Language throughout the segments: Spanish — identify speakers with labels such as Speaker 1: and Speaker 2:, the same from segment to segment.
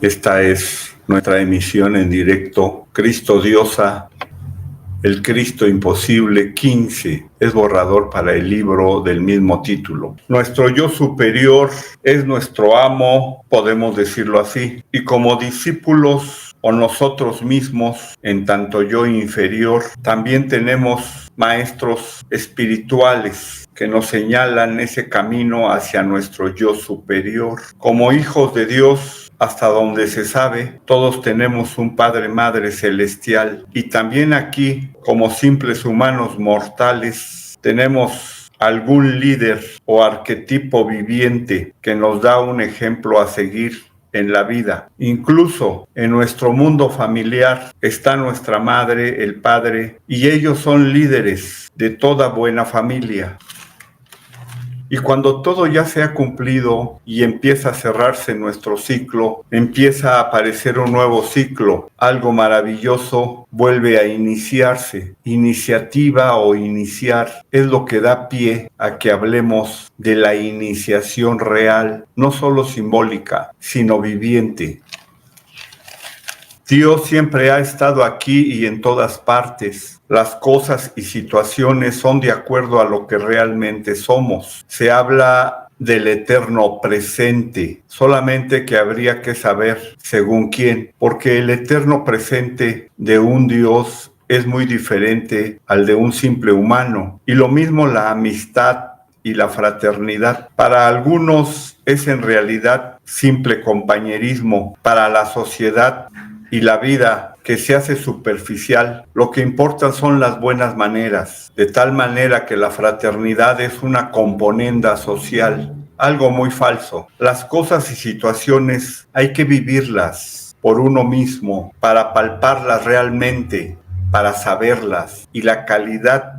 Speaker 1: Esta es nuestra emisión en directo, Cristo Diosa, el Cristo Imposible 15, es borrador para el libro del mismo título. Nuestro yo superior es nuestro amo, podemos decirlo así, y como discípulos o nosotros mismos, en tanto yo inferior, también tenemos maestros espirituales que nos señalan ese camino hacia nuestro yo superior. Como hijos de Dios, hasta donde se sabe, todos tenemos un Padre Madre celestial, y también aquí, como simples humanos mortales, tenemos algún líder o arquetipo viviente que nos da un ejemplo a seguir en la vida. Incluso en nuestro mundo familiar está nuestra madre, el padre, y ellos son líderes de toda buena familia. Y cuando todo ya se ha cumplido y empieza a cerrarse nuestro ciclo, empieza a aparecer un nuevo ciclo, algo maravilloso vuelve a iniciarse. Iniciativa o iniciar es lo que da pie a que hablemos de la iniciación real, no solo simbólica, sino viviente. Dios siempre ha estado aquí y en todas partes. Las cosas y situaciones son de acuerdo a lo que realmente somos. Se habla del eterno presente, solamente que habría que saber según quién, porque el eterno presente de un Dios es muy diferente al de un simple humano. Y lo mismo la amistad y la fraternidad. Para algunos es en realidad simple compañerismo, para la sociedad y la vida que se hace superficial. Lo que importan son las buenas maneras, de tal manera que la fraternidad es una componenda social, algo muy falso. Las cosas y situaciones hay que vivirlas por uno mismo, para palparlas realmente, para saberlas, y la calidad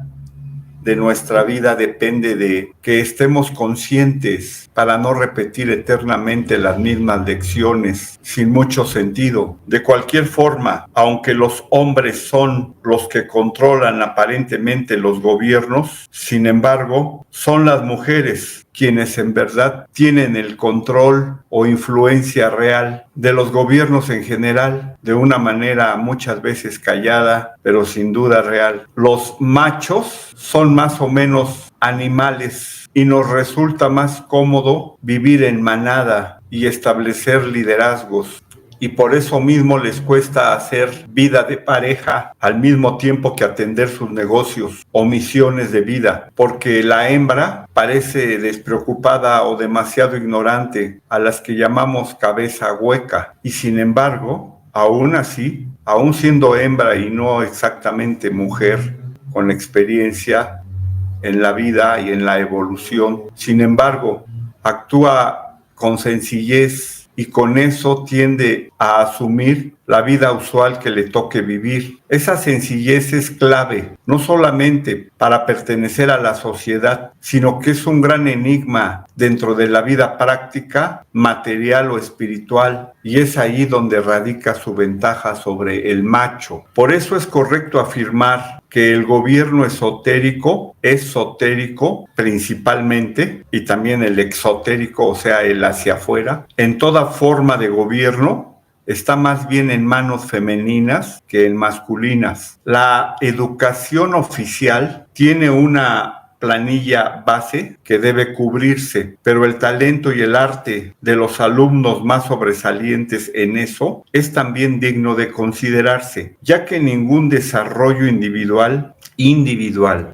Speaker 1: de nuestra vida depende de que estemos conscientes para no repetir eternamente las mismas lecciones sin mucho sentido. De cualquier forma, aunque los hombres son los que controlan aparentemente los gobiernos, sin embargo, son las mujeres quienes en verdad tienen el control o influencia real de los gobiernos en general, de una manera muchas veces callada, pero sin duda real. Los machos son más o menos animales y nos resulta más cómodo vivir en manada y establecer liderazgos. Y por eso mismo les cuesta hacer vida de pareja al mismo tiempo que atender sus negocios o misiones de vida, porque la hembra parece despreocupada o demasiado ignorante, a las que llamamos cabeza hueca, y sin embargo, aún así, aún siendo hembra y no exactamente mujer con experiencia en la vida y en la evolución, sin embargo, actúa con sencillez, y con eso tiende a asumir la vida usual que le toque vivir. Esa sencillez es clave, no solamente para pertenecer a la sociedad, sino que es un gran enigma dentro de la vida práctica, material o espiritual, y es ahí donde radica su ventaja sobre el macho. Por eso es correcto afirmar que el gobierno esotérico, principalmente, y también el exotérico, o sea, el hacia afuera, en toda forma de gobierno, está más bien en manos femeninas que en masculinas. La educación oficial tiene una planilla base que debe cubrirse, pero el talento y el arte de los alumnos más sobresalientes en eso es también digno de considerarse, ya que ningún desarrollo individual,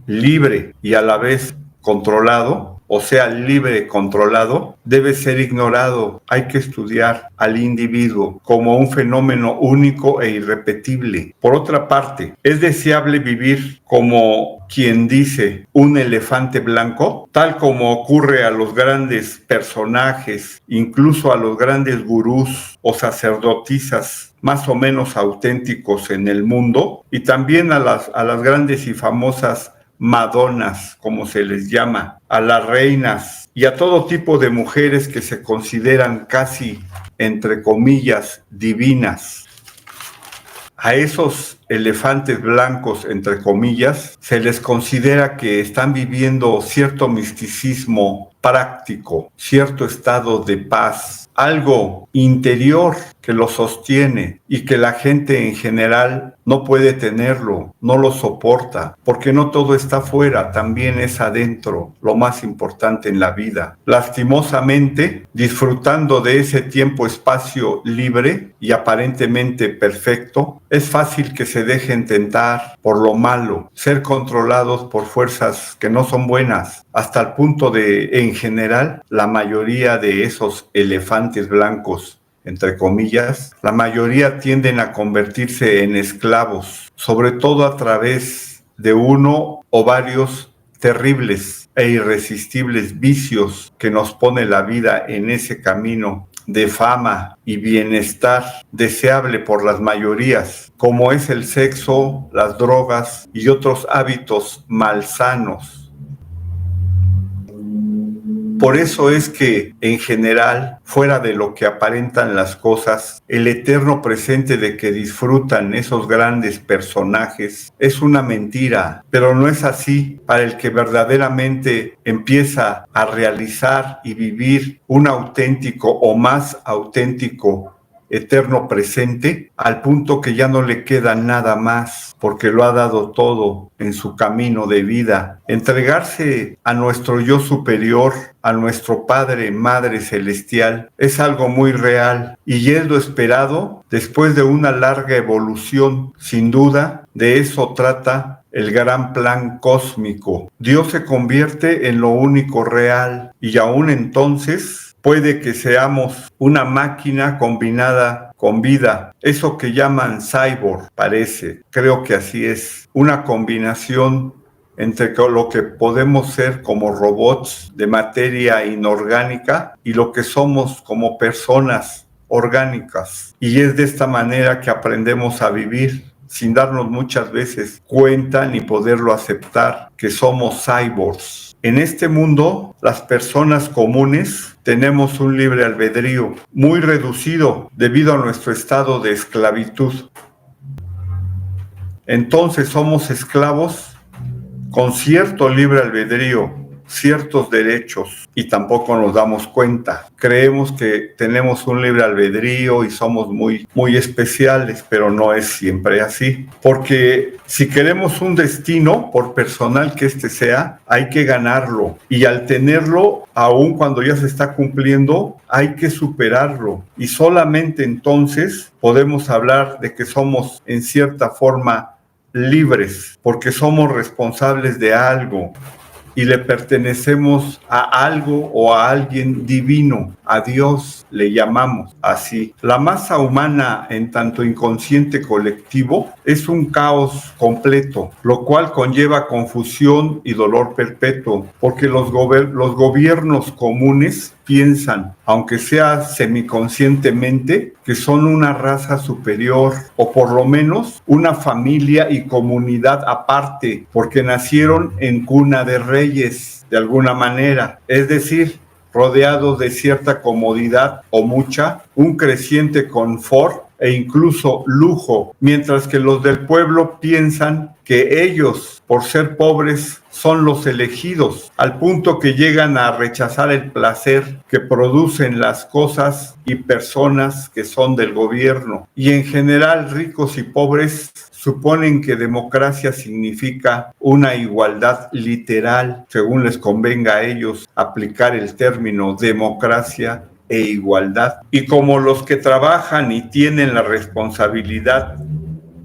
Speaker 1: libre y a la vez controlado, o sea, libre, controlado, debe ser ignorado. Hay que estudiar al individuo como un fenómeno único e irrepetible. Por otra parte, es deseable vivir como quien dice un elefante blanco, tal como ocurre a los grandes personajes, incluso a los grandes gurús o sacerdotisas más o menos auténticos en el mundo, y también a las grandes y famosas madonas, como se les llama, a las reinas y a todo tipo de mujeres que se consideran casi, entre comillas, divinas. A esos elefantes blancos, entre comillas, se les considera que están viviendo cierto misticismo práctico, cierto estado de paz, algo interior que lo sostiene y que la gente en general no puede tenerlo, no lo soporta, porque no todo está afuera, también es adentro, lo más importante en la vida. Lastimosamente, disfrutando de ese tiempo-espacio libre y aparentemente perfecto, es fácil que se dejen tentar por lo malo, ser controlados por fuerzas que no son buenas, hasta el punto de, en general, la mayoría de esos elefantes blancos, entre comillas, la mayoría tienden a convertirse en esclavos, sobre todo a través de uno o varios terribles e irresistibles vicios que nos pone la vida en ese camino de fama y bienestar deseable por las mayorías, como es el sexo, las drogas y otros hábitos malsanos. Por eso es que, en general, fuera de lo que aparentan las cosas, el eterno presente de que disfrutan esos grandes personajes es una mentira, pero no es así para el que verdaderamente empieza a realizar y vivir un auténtico o más auténtico eterno presente, al punto que ya no le queda nada más, porque lo ha dado todo en su camino de vida. Entregarse a nuestro yo superior, a nuestro Padre, Madre Celestial, es algo muy real y es lo esperado después de una larga evolución. Sin duda, de eso trata el gran plan cósmico. Dios se convierte en lo único real y aún entonces puede que seamos una máquina combinada con vida. Eso que llaman cyborg, parece. Creo que así es. Una combinación entre lo que podemos ser como robots de materia inorgánica y lo que somos como personas orgánicas. Y es de esta manera que aprendemos a vivir, sin darnos muchas veces cuenta ni poderlo aceptar, que somos cyborgs. En este mundo, las personas comunes tenemos un libre albedrío muy reducido debido a nuestro estado de esclavitud. Entonces somos esclavos con cierto libre albedrío, ciertos derechos, y tampoco nos damos cuenta. Creemos que tenemos un libre albedrío y somos muy especiales, pero no es siempre así. Porque si queremos un destino, por personal que éste sea, hay que ganarlo. Y al tenerlo, aun cuando ya se está cumpliendo, hay que superarlo. Y solamente entonces podemos hablar de que somos, en cierta forma, libres, porque somos responsables de algo y le pertenecemos a algo o a alguien divino, a Dios le llamamos así. La masa humana, en tanto inconsciente colectivo, es un caos completo, lo cual conlleva confusión y dolor perpetuo, porque los gobiernos comunes piensan, aunque sea semiconscientemente, que son una raza superior o por lo menos una familia y comunidad aparte, porque nacieron en cuna de reyes de alguna manera, es decir, rodeados de cierta comodidad o mucha, un creciente confort e incluso lujo, mientras que los del pueblo piensan que ellos, por ser pobres, son los elegidos, al punto que llegan a rechazar el placer que producen las cosas y personas que son del gobierno. Y en general, ricos y pobres suponen que democracia significa una igualdad literal, según les convenga a ellos aplicar el término democracia e igualdad. Y como los que trabajan y tienen la responsabilidad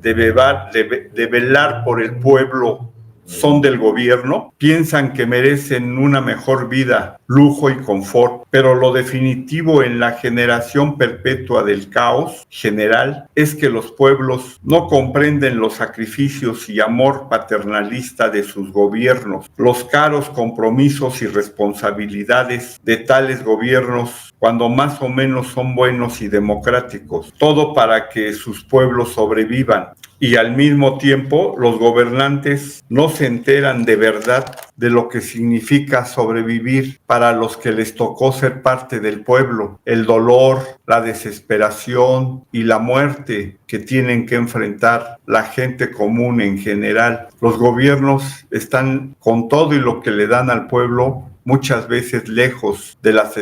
Speaker 1: de velar por el pueblo son del gobierno, piensan que merecen una mejor vida, lujo y confort, pero lo definitivo en la generación perpetua del caos general es que los pueblos no comprenden los sacrificios y amor paternalista de sus gobiernos, los caros compromisos y responsabilidades de tales gobiernos cuando más o menos son buenos y democráticos, todo para que sus pueblos sobrevivan. Y al mismo tiempo, los gobernantes no se enteran de verdad de lo que significa sobrevivir para los que les tocó ser parte del pueblo, el dolor, la desesperación y la muerte que tienen que enfrentar la gente común en general. Los gobiernos están con todo y lo que le dan al pueblo muchas veces lejos de las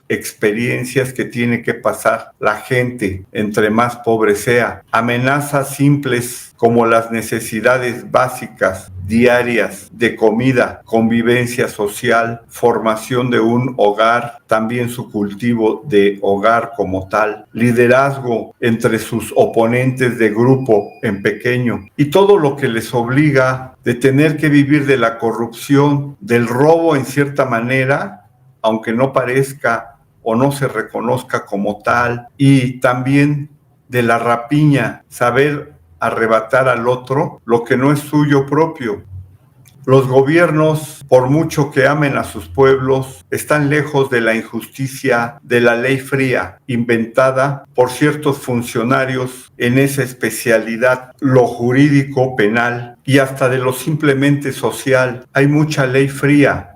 Speaker 1: experiencias que tiene que pasar la gente entre más pobre sea. Amenazas simples como las necesidades básicas diarias de comida, convivencia social, formación de un hogar, también su cultivo de hogar como tal, liderazgo entre sus oponentes de grupo en pequeño y todo lo que les obliga de tener que vivir de la corrupción, del robo en cierta manera, aunque no parezca o no se reconozca como tal, y también de la rapiña, saber arrebatar al otro lo que no es suyo propio. Los gobiernos, por mucho que amen a sus pueblos, están lejos de la injusticia de la ley fría, inventada por ciertos funcionarios en esa especialidad, lo jurídico penal y hasta de lo simplemente social. Hay mucha ley fría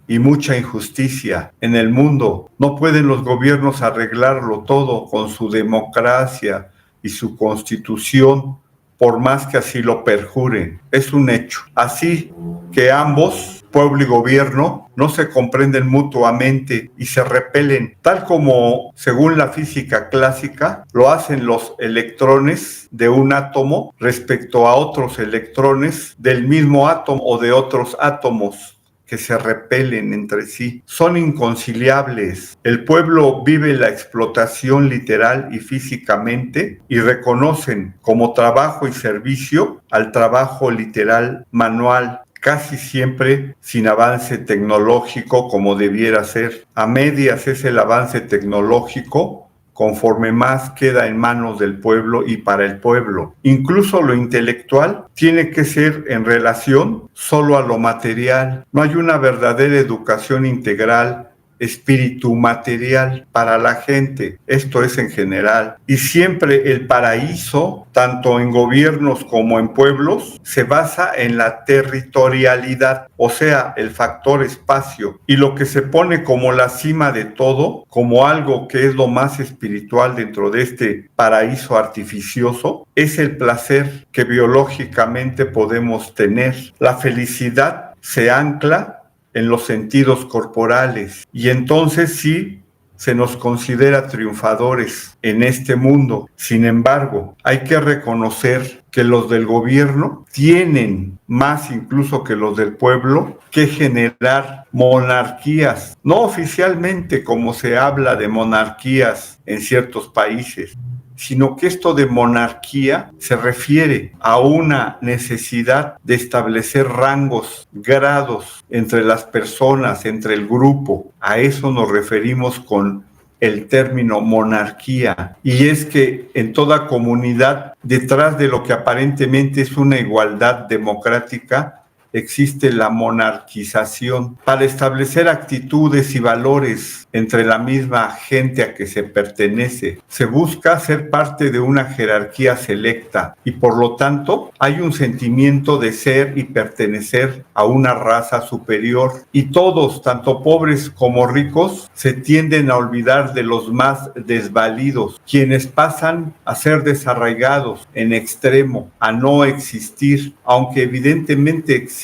Speaker 1: y mucha injusticia en el mundo. No pueden los gobiernos arreglarlo todo con su democracia y su constitución, por más que así lo perjuren. Es un hecho. Así que ambos, pueblo y gobierno, no se comprenden mutuamente y se repelen, tal como, según la física clásica, lo hacen los electrones de un átomo respecto a otros electrones del mismo átomo o de otros átomos que se repelen entre sí. Son inconciliables. El pueblo vive la explotación literal y físicamente y reconocen como trabajo y servicio al trabajo literal manual, casi siempre sin avance tecnológico como debiera ser. A medias es el avance tecnológico, conforme más queda en manos del pueblo y para el pueblo. Incluso lo intelectual tiene que ser en relación solo a lo material. No hay una verdadera educación integral, espíritu material para la gente. Esto es en general. Y siempre el paraíso, tanto en gobiernos como en pueblos, se basa en la territorialidad, o sea, el factor espacio. Y lo que se pone como la cima de todo, como algo que es lo más espiritual dentro de este paraíso artificioso, es el placer que biológicamente podemos tener. La felicidad se ancla en los sentidos corporales y entonces sí se nos considera triunfadores en este mundo. Sin embargo, hay que reconocer que los del gobierno tienen más incluso que los del pueblo que generar monarquías, no oficialmente como se habla de monarquías en ciertos países, sino que esto de monarquía se refiere a una necesidad de establecer rangos, grados entre las personas, entre el grupo. A eso nos referimos con el término monarquía. Y es que en toda comunidad, detrás de lo que aparentemente es una igualdad democrática, existe la monarquización para establecer actitudes y valores entre la misma gente a que se pertenece. Se busca ser parte de una jerarquía selecta y por lo tanto hay un sentimiento de ser y pertenecer a una raza superior y todos, tanto pobres como ricos, se tienden a olvidar de los más desvalidos, quienes pasan a ser desarraigados en extremo, a no existir, aunque evidentemente existen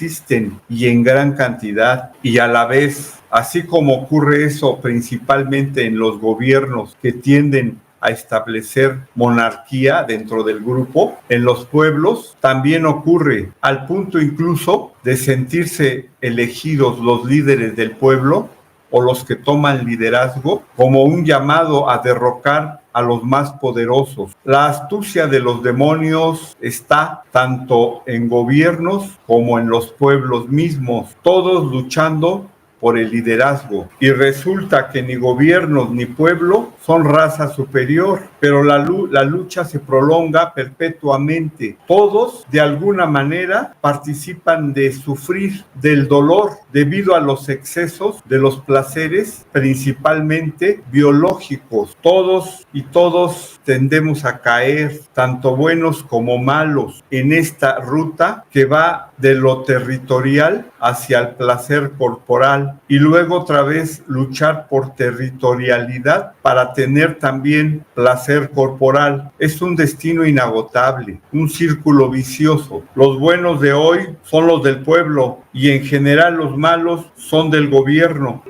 Speaker 1: y en gran cantidad, y a la vez, así como ocurre eso principalmente en los gobiernos que tienden a establecer monarquía dentro del grupo, en los pueblos también ocurre, al punto incluso de sentirse elegidos los líderes del pueblo o los que toman liderazgo como un llamado a derrocar a los más poderosos. La astucia de los demonios está tanto en gobiernos como en los pueblos mismos, todos luchando por el liderazgo. Y resulta que ni gobiernos ni pueblo son raza superior, pero la lucha se prolonga perpetuamente. Todos, de alguna manera, participan de sufrir del dolor debido a los excesos de los placeres, principalmente biológicos. Todos y todos tendemos a caer, tanto buenos como malos, en esta ruta que va de lo territorial hacia el placer corporal y luego otra vez luchar por territorialidad para tener también placer corporal. Es un destino inagotable, un círculo vicioso. Los buenos de hoy son los del pueblo y en general los malos son del gobierno.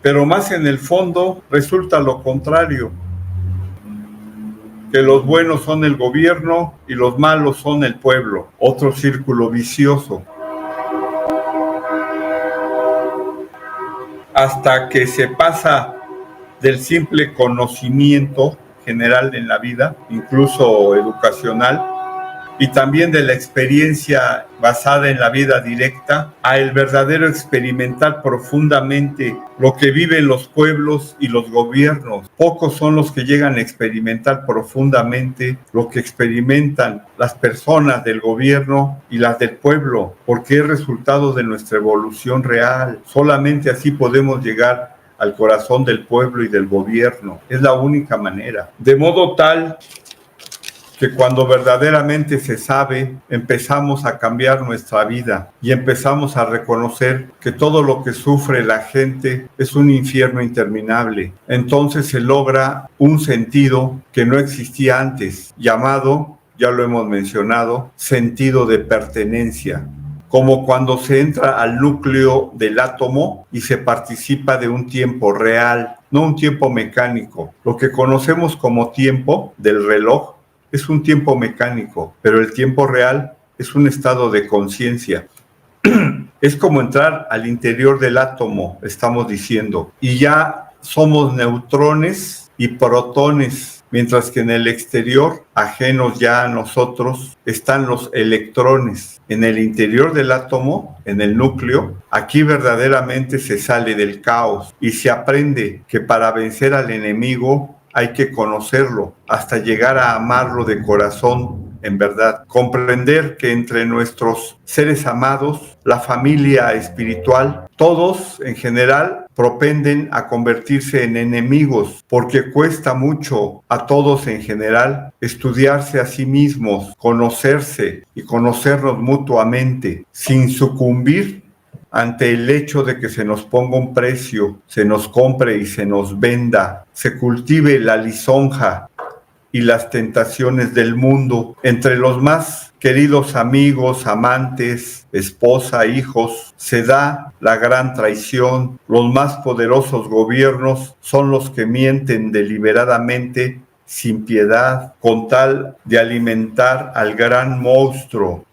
Speaker 1: Pero más en el fondo resulta lo contrario, que los buenos son el gobierno y los malos son el pueblo. Otro círculo vicioso. Hasta que se pasa del simple conocimiento general en la vida, incluso educacional, y también de la experiencia basada en la vida directa, a el verdadero experimentar profundamente lo que viven los pueblos y los gobiernos. Pocos son los que llegan a experimentar profundamente lo que experimentan las personas del gobierno y las del pueblo, porque es resultado de nuestra evolución real. Solamente así podemos llegar al corazón del pueblo y del gobierno. Es la única manera. De modo tal que cuando verdaderamente se sabe, empezamos a cambiar nuestra vida y empezamos a reconocer que todo lo que sufre la gente es un infierno interminable. Entonces se logra un sentido que no existía antes, llamado, ya lo hemos mencionado, sentido de pertenencia. Como cuando se entra al núcleo del átomo y se participa de un tiempo real, no un tiempo mecánico. Lo que conocemos como tiempo del reloj es un tiempo mecánico, pero el tiempo real es un estado de conciencia. Es como entrar al interior del átomo, estamos diciendo, y ya somos neutrones y protones, mientras que en el exterior, ajenos ya a nosotros, están los electrones. En el interior del átomo, en el núcleo, aquí verdaderamente se sale del caos y se aprende que para vencer al enemigo hay que conocerlo hasta llegar a amarlo de corazón, en verdad. Comprender que entre nuestros seres amados, la familia espiritual, todos en general propenden a convertirse en enemigos, porque cuesta mucho a todos en general estudiarse a sí mismos, conocerse y conocernos mutuamente, sin sucumbir ante el hecho de que se nos ponga un precio, se nos compre y se nos venda, se cultive la lisonja y las tentaciones del mundo. Entre los más queridos amigos, amantes, esposa, hijos, se da la gran traición. Los más poderosos gobiernos son los que mienten deliberadamente, sin piedad, con tal de alimentar al gran monstruo,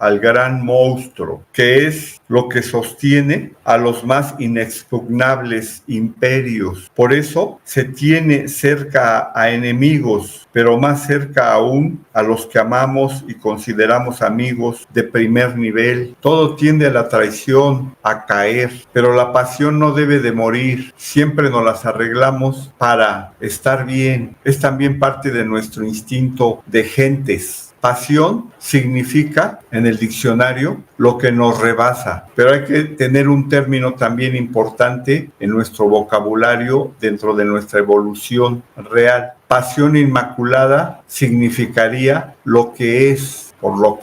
Speaker 1: que es lo que sostiene a los más inexpugnables imperios. Por eso se tiene cerca a enemigos, pero más cerca aún a los que amamos y consideramos amigos de primer nivel. Todo tiende a la traición, a caer, pero la pasión no debe de morir. Siempre nos las arreglamos para estar bien. Es también parte de nuestro instinto de gentes. Pasión significa en el diccionario lo que nos rebasa, pero hay que tener un término también importante en nuestro vocabulario dentro de nuestra evolución real. Pasión inmaculada significaría lo que es, por lo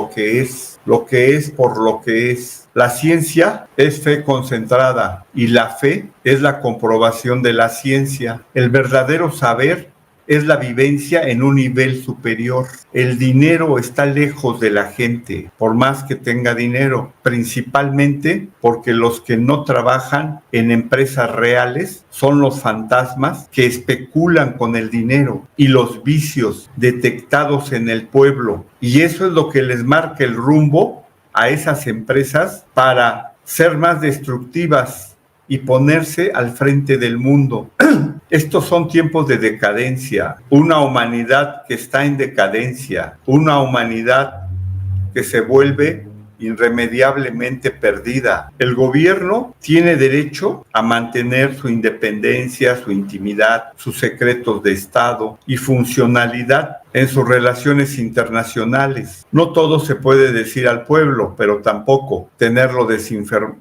Speaker 1: que es. La ciencia es fe concentrada y la fe es la comprobación de la ciencia. El verdadero saber es la vivencia en un nivel superior. El dinero está lejos de la gente, por más que tenga dinero, principalmente porque los que no trabajan en empresas reales son los fantasmas que especulan con el dinero y los vicios detectados en el pueblo. Y eso es lo que les marca el rumbo a esas empresas para ser más destructivas y ponerse al frente del mundo. Estos son tiempos de decadencia, una humanidad que está en decadencia, una humanidad que se vuelve irremediablemente perdida. El gobierno tiene derecho a mantener su independencia, su intimidad, sus secretos de Estado y funcionalidad en sus relaciones internacionales. No todo se puede decir al pueblo, pero tampoco tenerlo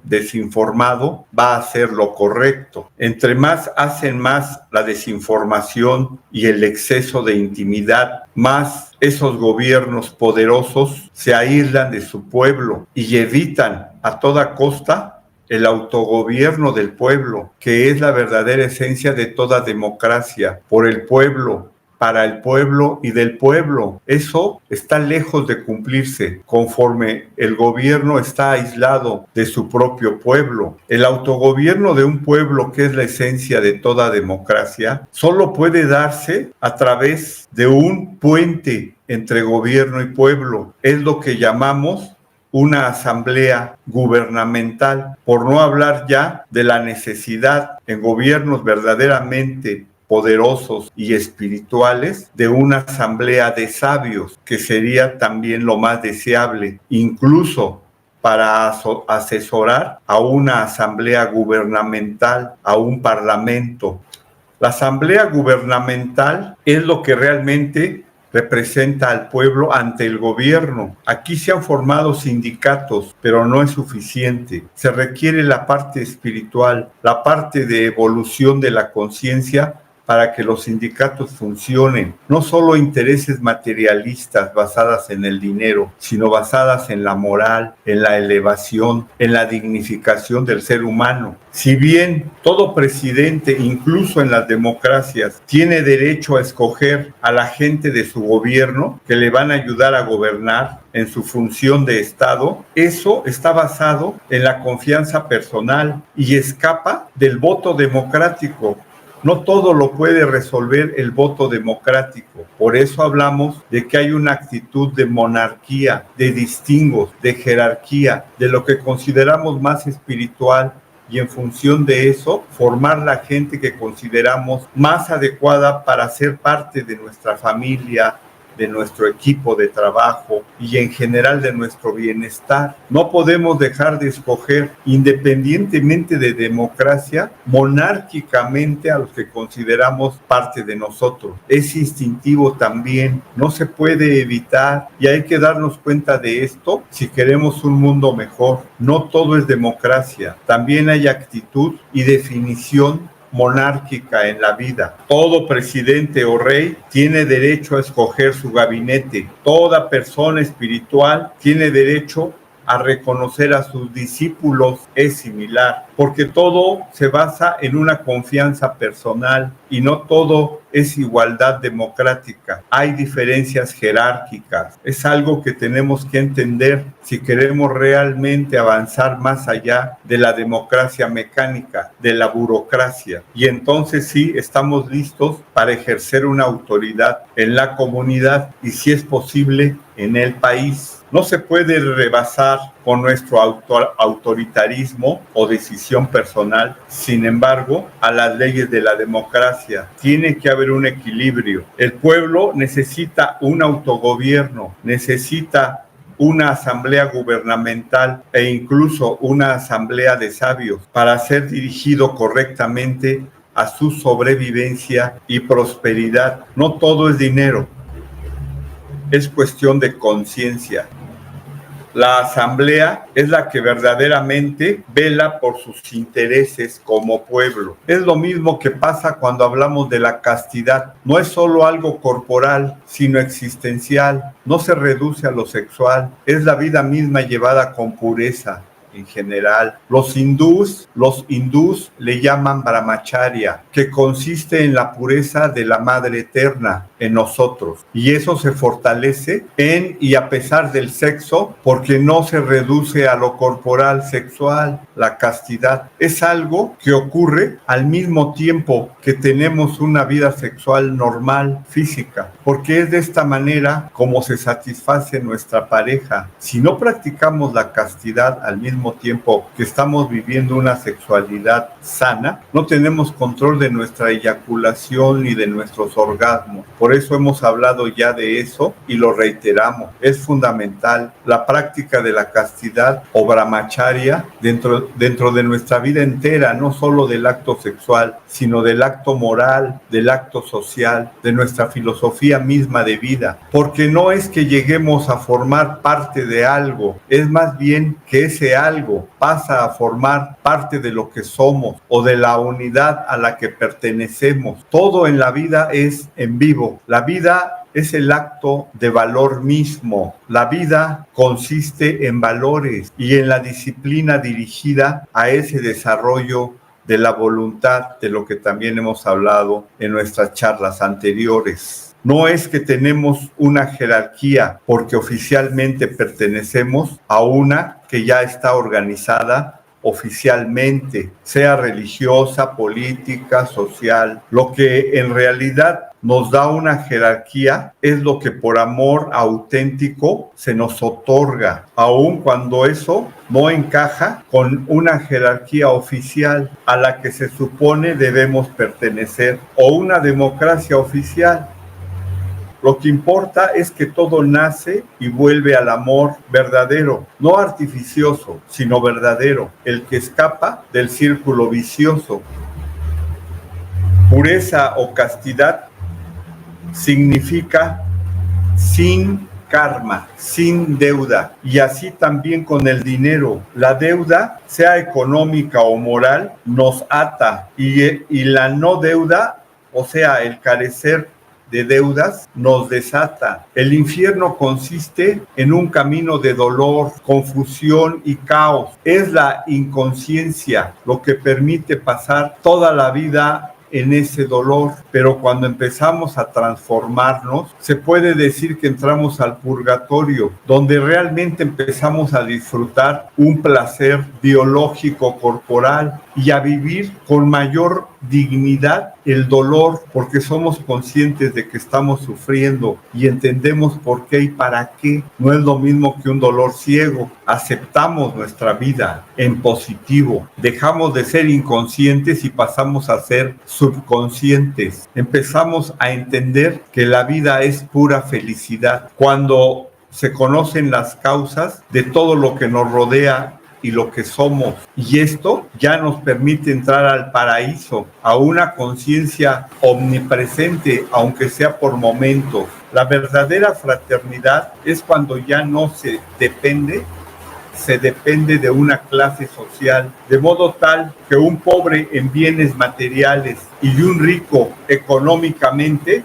Speaker 1: desinformado va a ser lo correcto. Entre más hacen más la desinformación y el exceso de intimidad, más esos gobiernos poderosos se aíslan de su pueblo y evitan a toda costa el autogobierno del pueblo, que es la verdadera esencia de toda democracia, por el pueblo, para el pueblo y del pueblo. Eso está lejos de cumplirse conforme el gobierno está aislado de su propio pueblo. El autogobierno de un pueblo, que es la esencia de toda democracia, solo puede darse a través de un puente entre gobierno y pueblo. Es lo que llamamos una asamblea gubernamental, por no hablar ya de la necesidad en gobiernos verdaderamente poderosos y espirituales de una asamblea de sabios, que sería también lo más deseable, incluso para asesorar a una asamblea gubernamental, a un parlamento. La asamblea gubernamental es lo que realmente representa al pueblo ante el gobierno. Aquí se han formado sindicatos, pero no es suficiente. Se requiere la parte espiritual, la parte de evolución de la conciencia para que los sindicatos funcionen. No solo intereses materialistas basadas en el dinero, sino basadas en la moral, en la elevación, en la dignificación del ser humano. Si bien todo presidente, incluso en las democracias, tiene derecho a escoger a la gente de su gobierno que le van a ayudar a gobernar en su función de Estado, eso está basado en la confianza personal y escapa del voto democrático. No todo lo puede resolver el voto democrático. Por eso hablamos de que hay una actitud de monarquía, de distingos, de jerarquía, de lo que consideramos más espiritual, y en función de eso formar la gente que consideramos más adecuada para ser parte de nuestra familia, de nuestro equipo de trabajo y en general de nuestro bienestar. No podemos dejar de escoger, independientemente de democracia, monárquicamente a los que consideramos parte de nosotros. Es instintivo también, no se puede evitar y hay que darnos cuenta de esto si queremos un mundo mejor. No todo es democracia, también hay actitud y definición monárquica en la vida. Todo presidente o rey tiene derecho a escoger su gabinete. Toda persona espiritual tiene derecho a reconocer a sus discípulos. Es similar, porque todo se basa en una confianza personal y no todo es igualdad democrática. Hay diferencias jerárquicas. Es algo que tenemos que entender si queremos realmente avanzar más allá de la democracia mecánica, de la burocracia. Y entonces sí, estamos listos para ejercer una autoridad en la comunidad y, si es posible, en el país. No se puede rebasar con nuestro autoritarismo o decisión personal, sin embargo, a las leyes de la democracia. Tiene que haber un equilibrio. El pueblo necesita un autogobierno, necesita una asamblea gubernamental e incluso una asamblea de sabios para ser dirigido correctamente a su sobrevivencia y prosperidad. No todo es dinero, es cuestión de conciencia. La asamblea es la que verdaderamente vela por sus intereses como pueblo. Es lo mismo que pasa cuando hablamos de la castidad. No es solo algo corporal, sino existencial. No se reduce a lo sexual. Es la vida misma llevada con pureza. En general, los hindús le llaman brahmacharya, que consiste en la pureza de la madre eterna en nosotros, y eso se fortalece en y a pesar del sexo, porque no se reduce a lo corporal sexual. La castidad es algo que ocurre al mismo tiempo que tenemos una vida sexual normal, física, porque es de esta manera como se satisface nuestra pareja. Si no practicamos la castidad al mismo tiempo que estamos viviendo una sexualidad sana, no tenemos control de nuestra eyaculación ni de nuestros orgasmos. Por eso hemos hablado ya de eso y lo reiteramos. Es fundamental la práctica de la castidad o brahmacharya dentro de nuestra vida entera, no solo del acto sexual, sino del acto moral, del acto social, de nuestra filosofía misma de vida. Porque no es que lleguemos a formar parte de algo, es más bien que ese algo pasa a formar parte de lo que somos o de la unidad a la que pertenecemos. Todo en la vida es en vivo. La vida es el acto de valor mismo. La vida consiste en valores y en la disciplina dirigida a ese desarrollo de la voluntad, de lo que también hemos hablado en nuestras charlas anteriores. No es que tenemos una jerarquía porque oficialmente pertenecemos a una que ya está organizada oficialmente, sea religiosa, política, social. Lo que en realidad nos da una jerarquía es lo que por amor auténtico se nos otorga, aun cuando eso no encaja con una jerarquía oficial a la que se supone debemos pertenecer, o una democracia oficial. Lo que importa es que todo nace y vuelve al amor verdadero, no artificioso, sino verdadero, el que escapa del círculo vicioso. Pureza o castidad significa sin karma, sin deuda, y así también con el dinero. La deuda, sea económica o moral, nos ata, y la no deuda, o sea, el carecer de deudas, nos desata. El infierno consiste en un camino de dolor, confusión y caos. Es la inconsciencia lo que permite pasar toda la vida en ese dolor, pero cuando empezamos a transformarnos, se puede decir que entramos al purgatorio, donde realmente empezamos a disfrutar un placer biológico corporal y a vivir con mayor dignidad el dolor, porque somos conscientes de que estamos sufriendo y entendemos por qué y para qué. No es lo mismo que un dolor ciego. Aceptamos nuestra vida en positivo, dejamos de ser inconscientes y pasamos a ser subconscientes. Empezamos a entender que la vida es pura felicidad cuando se conocen las causas de todo lo que nos rodea y lo que somos, y esto ya nos permite entrar al paraíso, a una conciencia omnipresente, aunque sea por momentos. La verdadera fraternidad es cuando ya no se depende de una clase social, de modo tal que un pobre en bienes materiales y un rico económicamente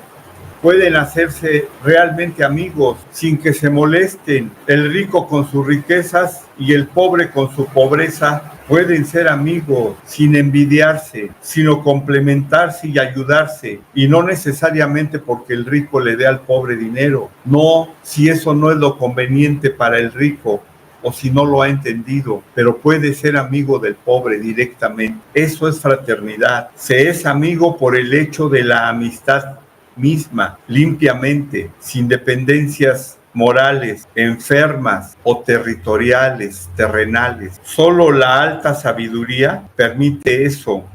Speaker 1: pueden hacerse realmente amigos sin que se molesten. El rico con sus riquezas y el pobre con su pobreza pueden ser amigos sin envidiarse, sino complementarse y ayudarse. Y no necesariamente porque el rico le dé al pobre dinero. No, si eso no es lo conveniente para el rico, o si no lo ha entendido, pero puede ser amigo del pobre directamente. Eso es fraternidad. Se es amigo por el hecho de la amistad misma, limpiamente, sin dependencias morales, enfermas o territoriales, terrenales. Solo la alta sabiduría permite eso,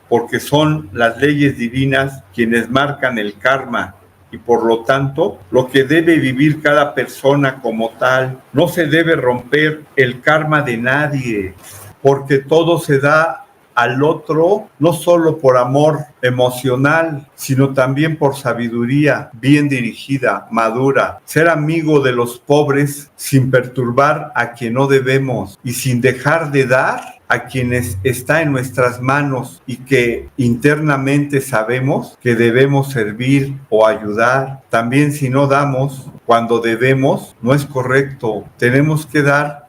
Speaker 1: porque son las leyes divinas quienes marcan el karma y por lo tanto lo que debe vivir cada persona como tal. No se debe romper el karma de nadie, porque todo se da al otro, no solo por amor emocional, sino también por sabiduría bien dirigida, madura. Ser amigo de los pobres sin perturbar a quien no debemos y sin dejar de dar a quienes está en nuestras manos y que internamente sabemos que debemos servir o ayudar. También si no damos cuando debemos, no es correcto. Tenemos que dar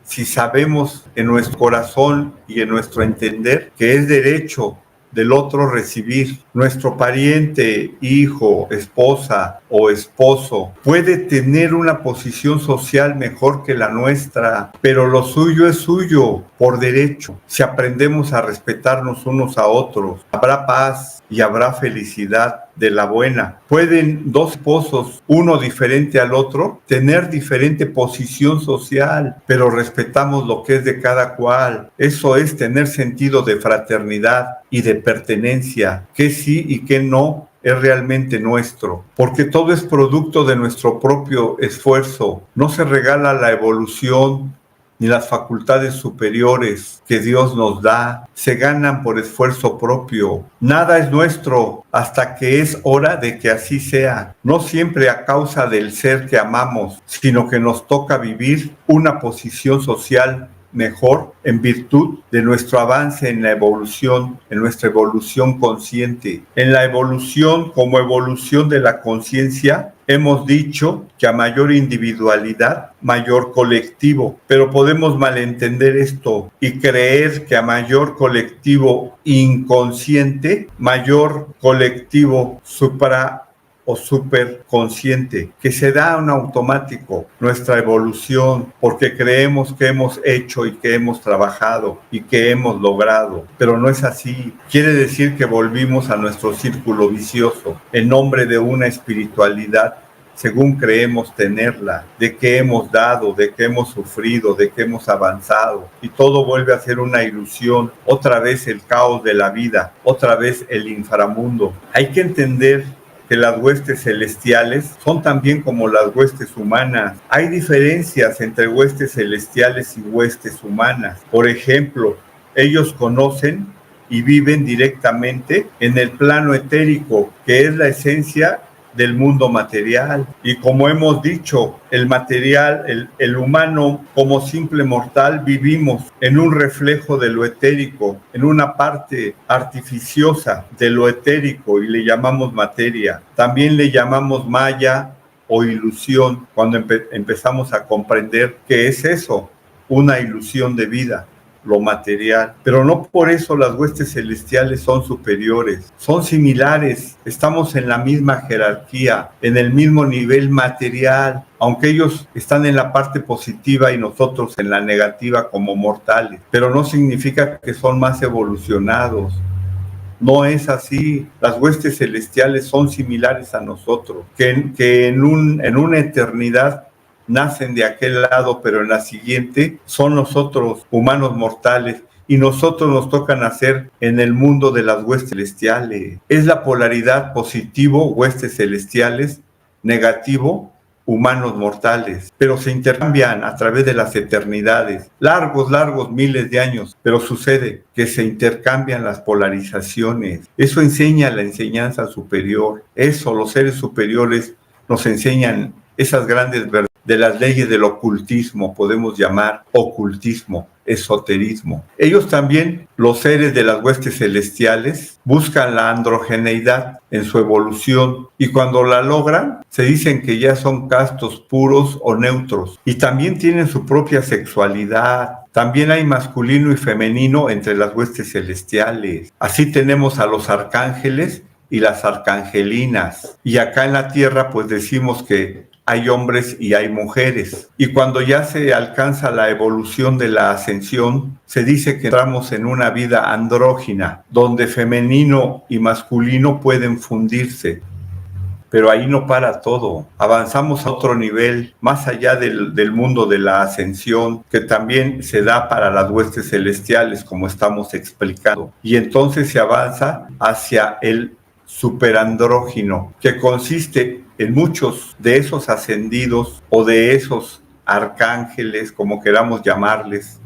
Speaker 1: si sabemos en nuestro corazón y en nuestro entender que es derecho del otro recibir. Nuestro pariente, hijo, esposa o esposo puede tener una posición social mejor que la nuestra, pero lo suyo es suyo por derecho. Si aprendemos a respetarnos unos a otros, habrá paz y habrá felicidad de la buena. Pueden dos esposos, uno diferente al otro, tener diferente posición social, pero respetamos lo que es de cada cual. Eso es tener sentido de fraternidad y de pertenencia, que sí y que no es realmente nuestro, porque todo es producto de nuestro propio esfuerzo. No se regala la evolución ni las facultades superiores que Dios nos da, se ganan por esfuerzo propio. Nada es nuestro hasta que es hora de que así sea, no siempre a causa del ser que amamos, sino que nos toca vivir una posición social mejor en virtud de nuestro avance en la evolución, en nuestra evolución consciente. En la evolución como evolución de la conciencia, hemos dicho que a mayor individualidad, mayor colectivo, pero podemos malentender esto y creer que a mayor colectivo inconsciente, mayor colectivo supra o superconsciente, que se da en automático nuestra evolución porque creemos que hemos hecho y que hemos trabajado y que hemos logrado, pero no es así. Quiere decir que volvimos a nuestro círculo vicioso en nombre de una espiritualidad según creemos tenerla, de que hemos dado, de que hemos sufrido, de que hemos avanzado, y todo vuelve a ser una ilusión, otra vez el caos de la vida, otra vez el inframundo. Hay que entender que las huestes celestiales son también como las huestes humanas. Hay diferencias entre huestes celestiales y huestes humanas. Por ejemplo, ellos conocen y viven directamente en el plano etérico, que es la esencia del mundo material. Y como hemos dicho, el material, el humano como simple mortal, vivimos en un reflejo de lo etérico, en una parte artificiosa de lo etérico, y le llamamos materia. También le llamamos maya o ilusión cuando empezamos a comprender qué es eso, una ilusión de vida, lo material. Pero no por eso las huestes celestiales son superiores, son similares, estamos en la misma jerarquía, en el mismo nivel material, aunque ellos están en la parte positiva y nosotros en la negativa como mortales, pero no significa que son más evolucionados. No es así. Las huestes celestiales son similares a nosotros, que en una eternidad nacen de aquel lado, pero en la siguiente son nosotros, humanos mortales, y nosotros nos toca nacer en el mundo de las huestes celestiales. Es la polaridad positivo, huestes celestiales, negativo, humanos mortales, pero se intercambian a través de las eternidades, largos miles de años, pero sucede que se intercambian las polarizaciones. Eso enseña la enseñanza superior, eso los seres superiores nos enseñan esas grandes verdades de las leyes del ocultismo, podemos llamar ocultismo, esoterismo. Ellos también, los seres de las huestes celestiales, buscan la androgeneidad en su evolución, y cuando la logran, se dicen que ya son castos, puros o neutros, y también tienen su propia sexualidad. También hay masculino y femenino entre las huestes celestiales. Así tenemos a los arcángeles y las arcangelinas. Y acá en la tierra, pues decimos que hay hombres y hay mujeres. Y cuando ya se alcanza la evolución de la ascensión, se dice que entramos en una vida andrógina, donde femenino y masculino pueden fundirse. Pero ahí no para todo. Avanzamos a otro nivel, más allá del mundo de la ascensión, que también se da para las huestes celestiales, como estamos explicando. Y entonces se avanza hacia el superandrógino, que consiste en muchos de esos ascendidos o de esos arcángeles, como queramos llamarles,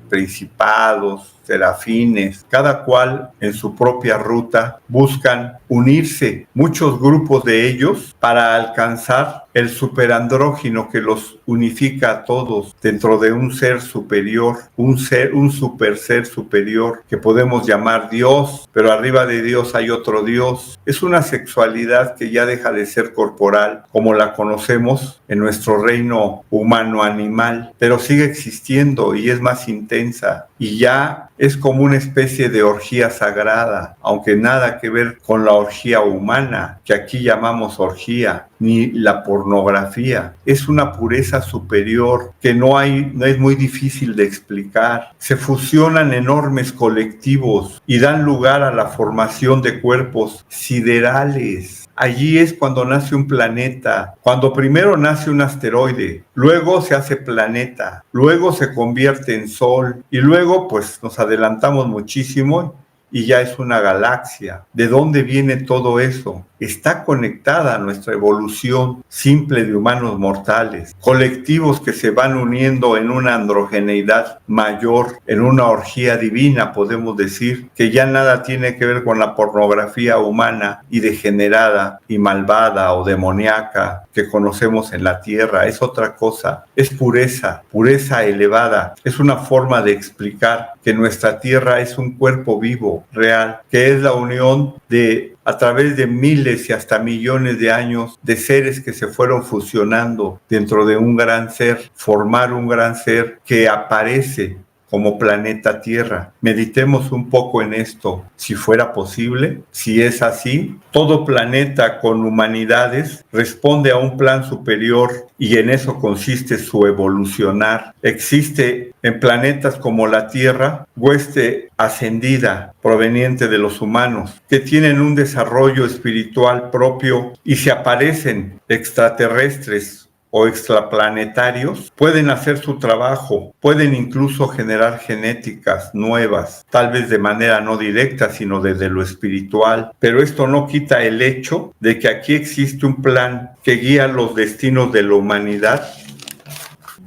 Speaker 1: principados, serafines, cada cual en su propia ruta buscan unirse, muchos grupos de ellos, para alcanzar el superandrógino que los unifica a todos dentro de un ser superior, un super ser superior que podemos llamar Dios, pero arriba de Dios hay otro Dios. Es una sexualidad que ya deja de ser corporal como la conocemos en nuestro reino humano animal, pero sigue existiendo y es más intensa, y ya es como una especie de orgía sagrada, aunque nada que ver con la orgía humana, que aquí llamamos orgía, ni la pornografía. Es una pureza superior que no es muy difícil de explicar. Se fusionan enormes colectivos y dan lugar a la formación de cuerpos siderales. Allí es cuando nace un planeta, cuando primero nace un asteroide, luego se hace planeta, luego se convierte en sol, y luego pues nos adelantamos muchísimo y ya es una galaxia. ¿De dónde viene todo eso? Está conectada a nuestra evolución simple de humanos mortales, colectivos que se van uniendo en una androgeneidad mayor, en una orgía divina, podemos decir, que ya nada tiene que ver con la pornografía humana y degenerada y malvada o demoníaca que conocemos en la tierra. Es otra cosa, es pureza, pureza elevada. Es una forma de explicar que nuestra tierra es un cuerpo vivo, real, que es la unión de a través de miles y hasta millones de años de seres que se fueron fusionando dentro de un gran ser, formar un gran ser que aparece como planeta Tierra. Meditemos un poco en esto, si fuera posible. Si es así, todo planeta con humanidades responde a un plan superior y en eso consiste su evolucionar. Existe en planetas como la Tierra hueste ascendida proveniente de los humanos que tienen un desarrollo espiritual propio y se aparecen extraterrestres o extraplanetarios, pueden hacer su trabajo, pueden incluso generar genéticas nuevas, tal vez de manera no directa, sino desde lo espiritual. Pero esto no quita el hecho de que aquí existe un plan que guía los destinos de la humanidad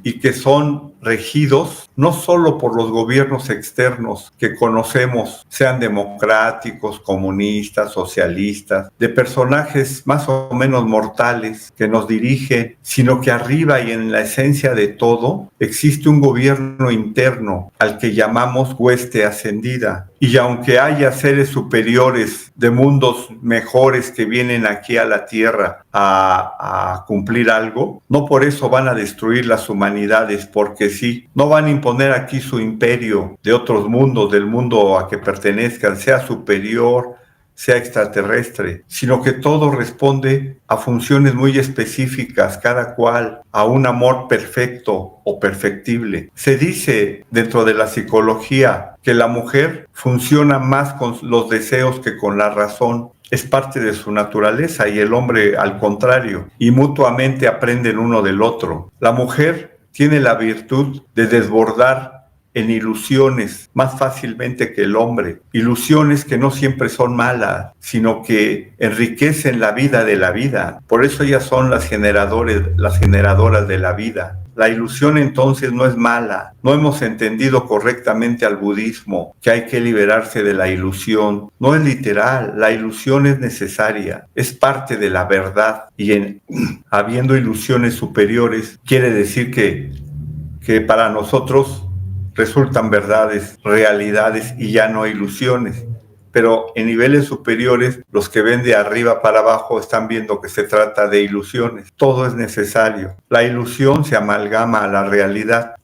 Speaker 1: y que son regidos no solo por los gobiernos externos que conocemos, sean democráticos, comunistas, socialistas, de personajes más o menos mortales que nos dirigen, sino que arriba y en la esencia de todo existe un gobierno interno al que llamamos hueste ascendida. Y aunque haya seres superiores de mundos mejores que vienen aquí a la Tierra a cumplir algo, no por eso van a destruir las humanidades, porque sí, no van a imponer aquí su imperio de otros mundos, del mundo a que pertenezcan, sea superior, sea extraterrestre, sino que todo responde a funciones muy específicas, cada cual a un amor perfecto o perfectible. Se dice dentro de la psicología que la mujer funciona más con los deseos que con la razón. Es parte de su naturaleza y el hombre al contrario, y mutuamente aprenden uno del otro. La mujer tiene la virtud de desbordar en ilusiones más fácilmente que el hombre. Ilusiones que no siempre son malas, sino que enriquecen la vida de la vida. Por eso ellas son las generadoras de la vida. La ilusión entonces no es mala. No hemos entendido correctamente al budismo que hay que liberarse de la ilusión. No es literal, la ilusión es necesaria, es parte de la verdad. Y habiendo ilusiones superiores, quiere decir que para nosotros resultan verdades, realidades y ya no ilusiones. Pero en niveles superiores, los que ven de arriba para abajo están viendo que se trata de ilusiones. Todo es necesario. La ilusión se amalgama a la realidad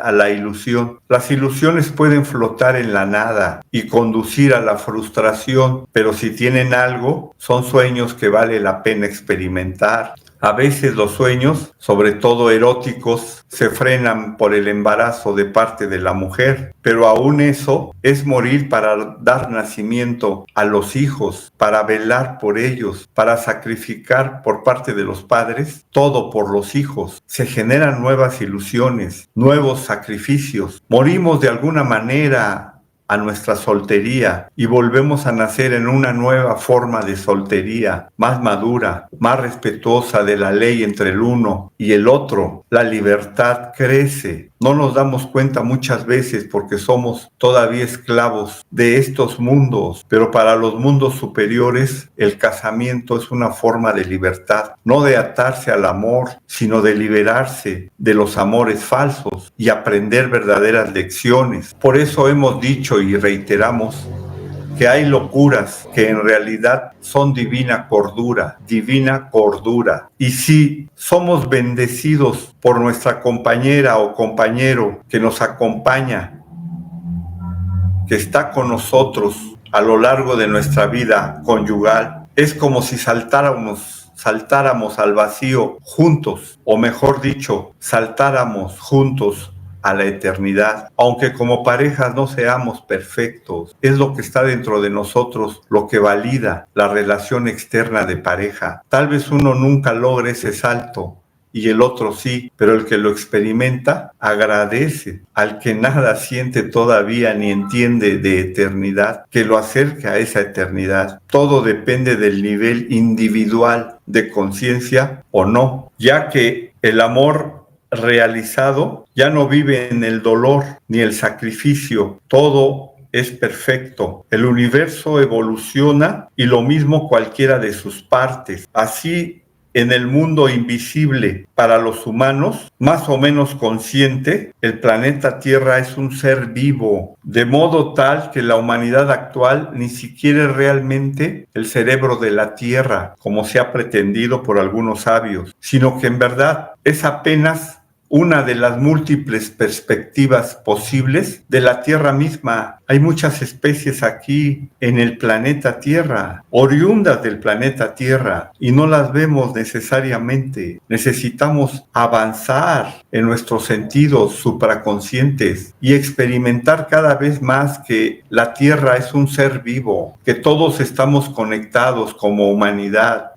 Speaker 1: a la ilusión. Las ilusiones pueden flotar en la nada y conducir a la frustración, pero si tienen algo, son sueños que vale la pena experimentar. A veces los sueños, sobre todo eróticos, se frenan por el embarazo de parte de la mujer, pero aún eso es morir para dar nacimiento a los hijos, para velar por ellos, para sacrificar por parte de los padres todo por los hijos. Se generan nuevas ilusiones, nuevos sacrificios. Morimos de alguna manera a nuestra soltería y volvemos a nacer en una nueva forma de soltería, más madura, más respetuosa de la ley entre el uno y el otro. La libertad crece. No nos damos cuenta muchas veces porque somos todavía esclavos de estos mundos, pero para los mundos superiores el casamiento es una forma de libertad, no de atarse al amor, sino de liberarse de los amores falsos y aprender verdaderas lecciones. Por eso hemos dicho y reiteramos que hay locuras que en realidad son divina cordura. Y si somos bendecidos por nuestra compañera o compañero que nos acompaña, que está con nosotros a lo largo de nuestra vida conyugal, es como si saltáramos al vacío juntos, o mejor dicho, saltáramos juntos a la eternidad. Aunque como parejas no seamos perfectos, es lo que está dentro de nosotros lo que valida la relación externa de pareja. Tal vez uno nunca logre ese salto y el otro sí, pero el que lo experimenta agradece al que nada siente todavía ni entiende de eternidad, que lo acerque a esa eternidad. Todo depende del nivel individual de conciencia o no, ya que el amor realizado ya no vive en el dolor ni el sacrificio. Todo es perfecto. El universo evoluciona y lo mismo cualquiera de sus partes. Así en el mundo invisible para los humanos, más o menos consciente, el planeta Tierra es un ser vivo, de modo tal que la humanidad actual ni siquiera es realmente el cerebro de la Tierra, como se ha pretendido por algunos sabios, sino que en verdad es apenas una de las múltiples perspectivas posibles de la Tierra misma. Hay muchas especies aquí en el planeta Tierra, oriundas del planeta Tierra, y no las vemos necesariamente. Necesitamos avanzar en nuestros sentidos supraconscientes y experimentar cada vez más que la Tierra es un ser vivo, que todos estamos conectados como humanidad.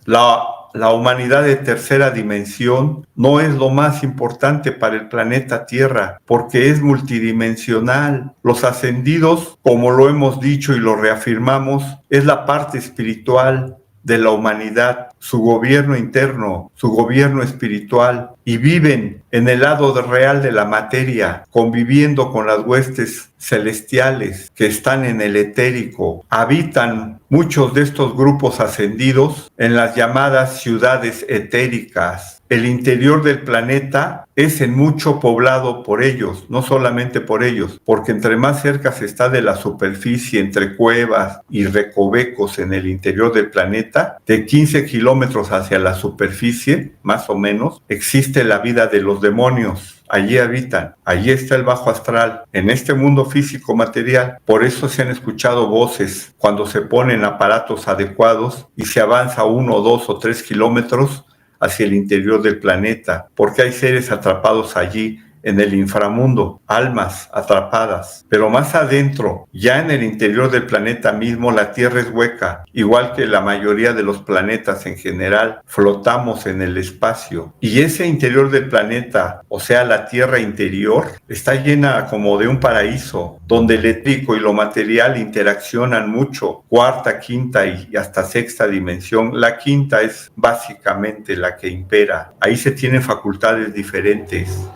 Speaker 1: La humanidad de tercera dimensión no es lo más importante para el planeta Tierra, porque es multidimensional. Los ascendidos, como lo hemos dicho y lo reafirmamos, es la parte espiritual de la humanidad, su gobierno interno, su gobierno espiritual, y viven en el lado real de la materia, conviviendo con las huestes celestiales que están en el etérico. Habitan muchos de estos grupos ascendidos en las llamadas ciudades etéricas. El interior del planeta es en mucho poblado por ellos, no solamente por ellos, porque entre más cerca se está de la superficie, entre cuevas y recovecos en el interior del planeta, de 15 kilómetros hacia la superficie, más o menos, existe la vida de los demonios. Allí habitan, allí está el bajo astral, en este mundo físico material. Por eso se han escuchado voces cuando se ponen aparatos adecuados y se avanza 1, 2 o 3 kilómetros hacia el interior del planeta, porque hay seres atrapados allí en el inframundo, almas atrapadas. Pero más adentro, ya en el interior del planeta mismo, la Tierra es hueca, igual que la mayoría de los planetas en general, flotamos en el espacio. Y ese interior del planeta, o sea, la Tierra interior, está llena como de un paraíso, donde el etérico y lo material interaccionan mucho, cuarta, quinta y hasta sexta dimensión. La quinta es básicamente la que impera. Ahí se tienen facultades diferentes.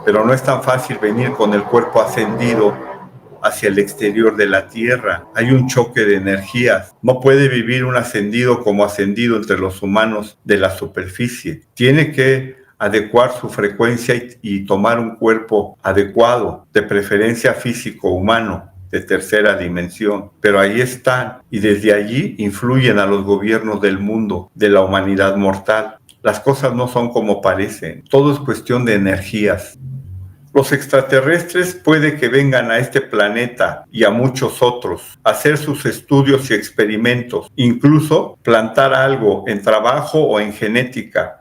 Speaker 1: Pero no es tan fácil venir con el cuerpo ascendido hacia el exterior de la Tierra. Hay un choque de energías. No puede vivir un ascendido como ascendido entre los humanos de la superficie. Tiene que adecuar su frecuencia y tomar un cuerpo adecuado, de preferencia físico humano, de tercera dimensión. Pero ahí están y desde allí influyen a los gobiernos del mundo, de la humanidad mortal. Las cosas no son como parecen. Todo es cuestión de energías. Los extraterrestres puede que vengan a este planeta y a muchos otros a hacer sus estudios y experimentos, incluso plantar algo en trabajo o en genética.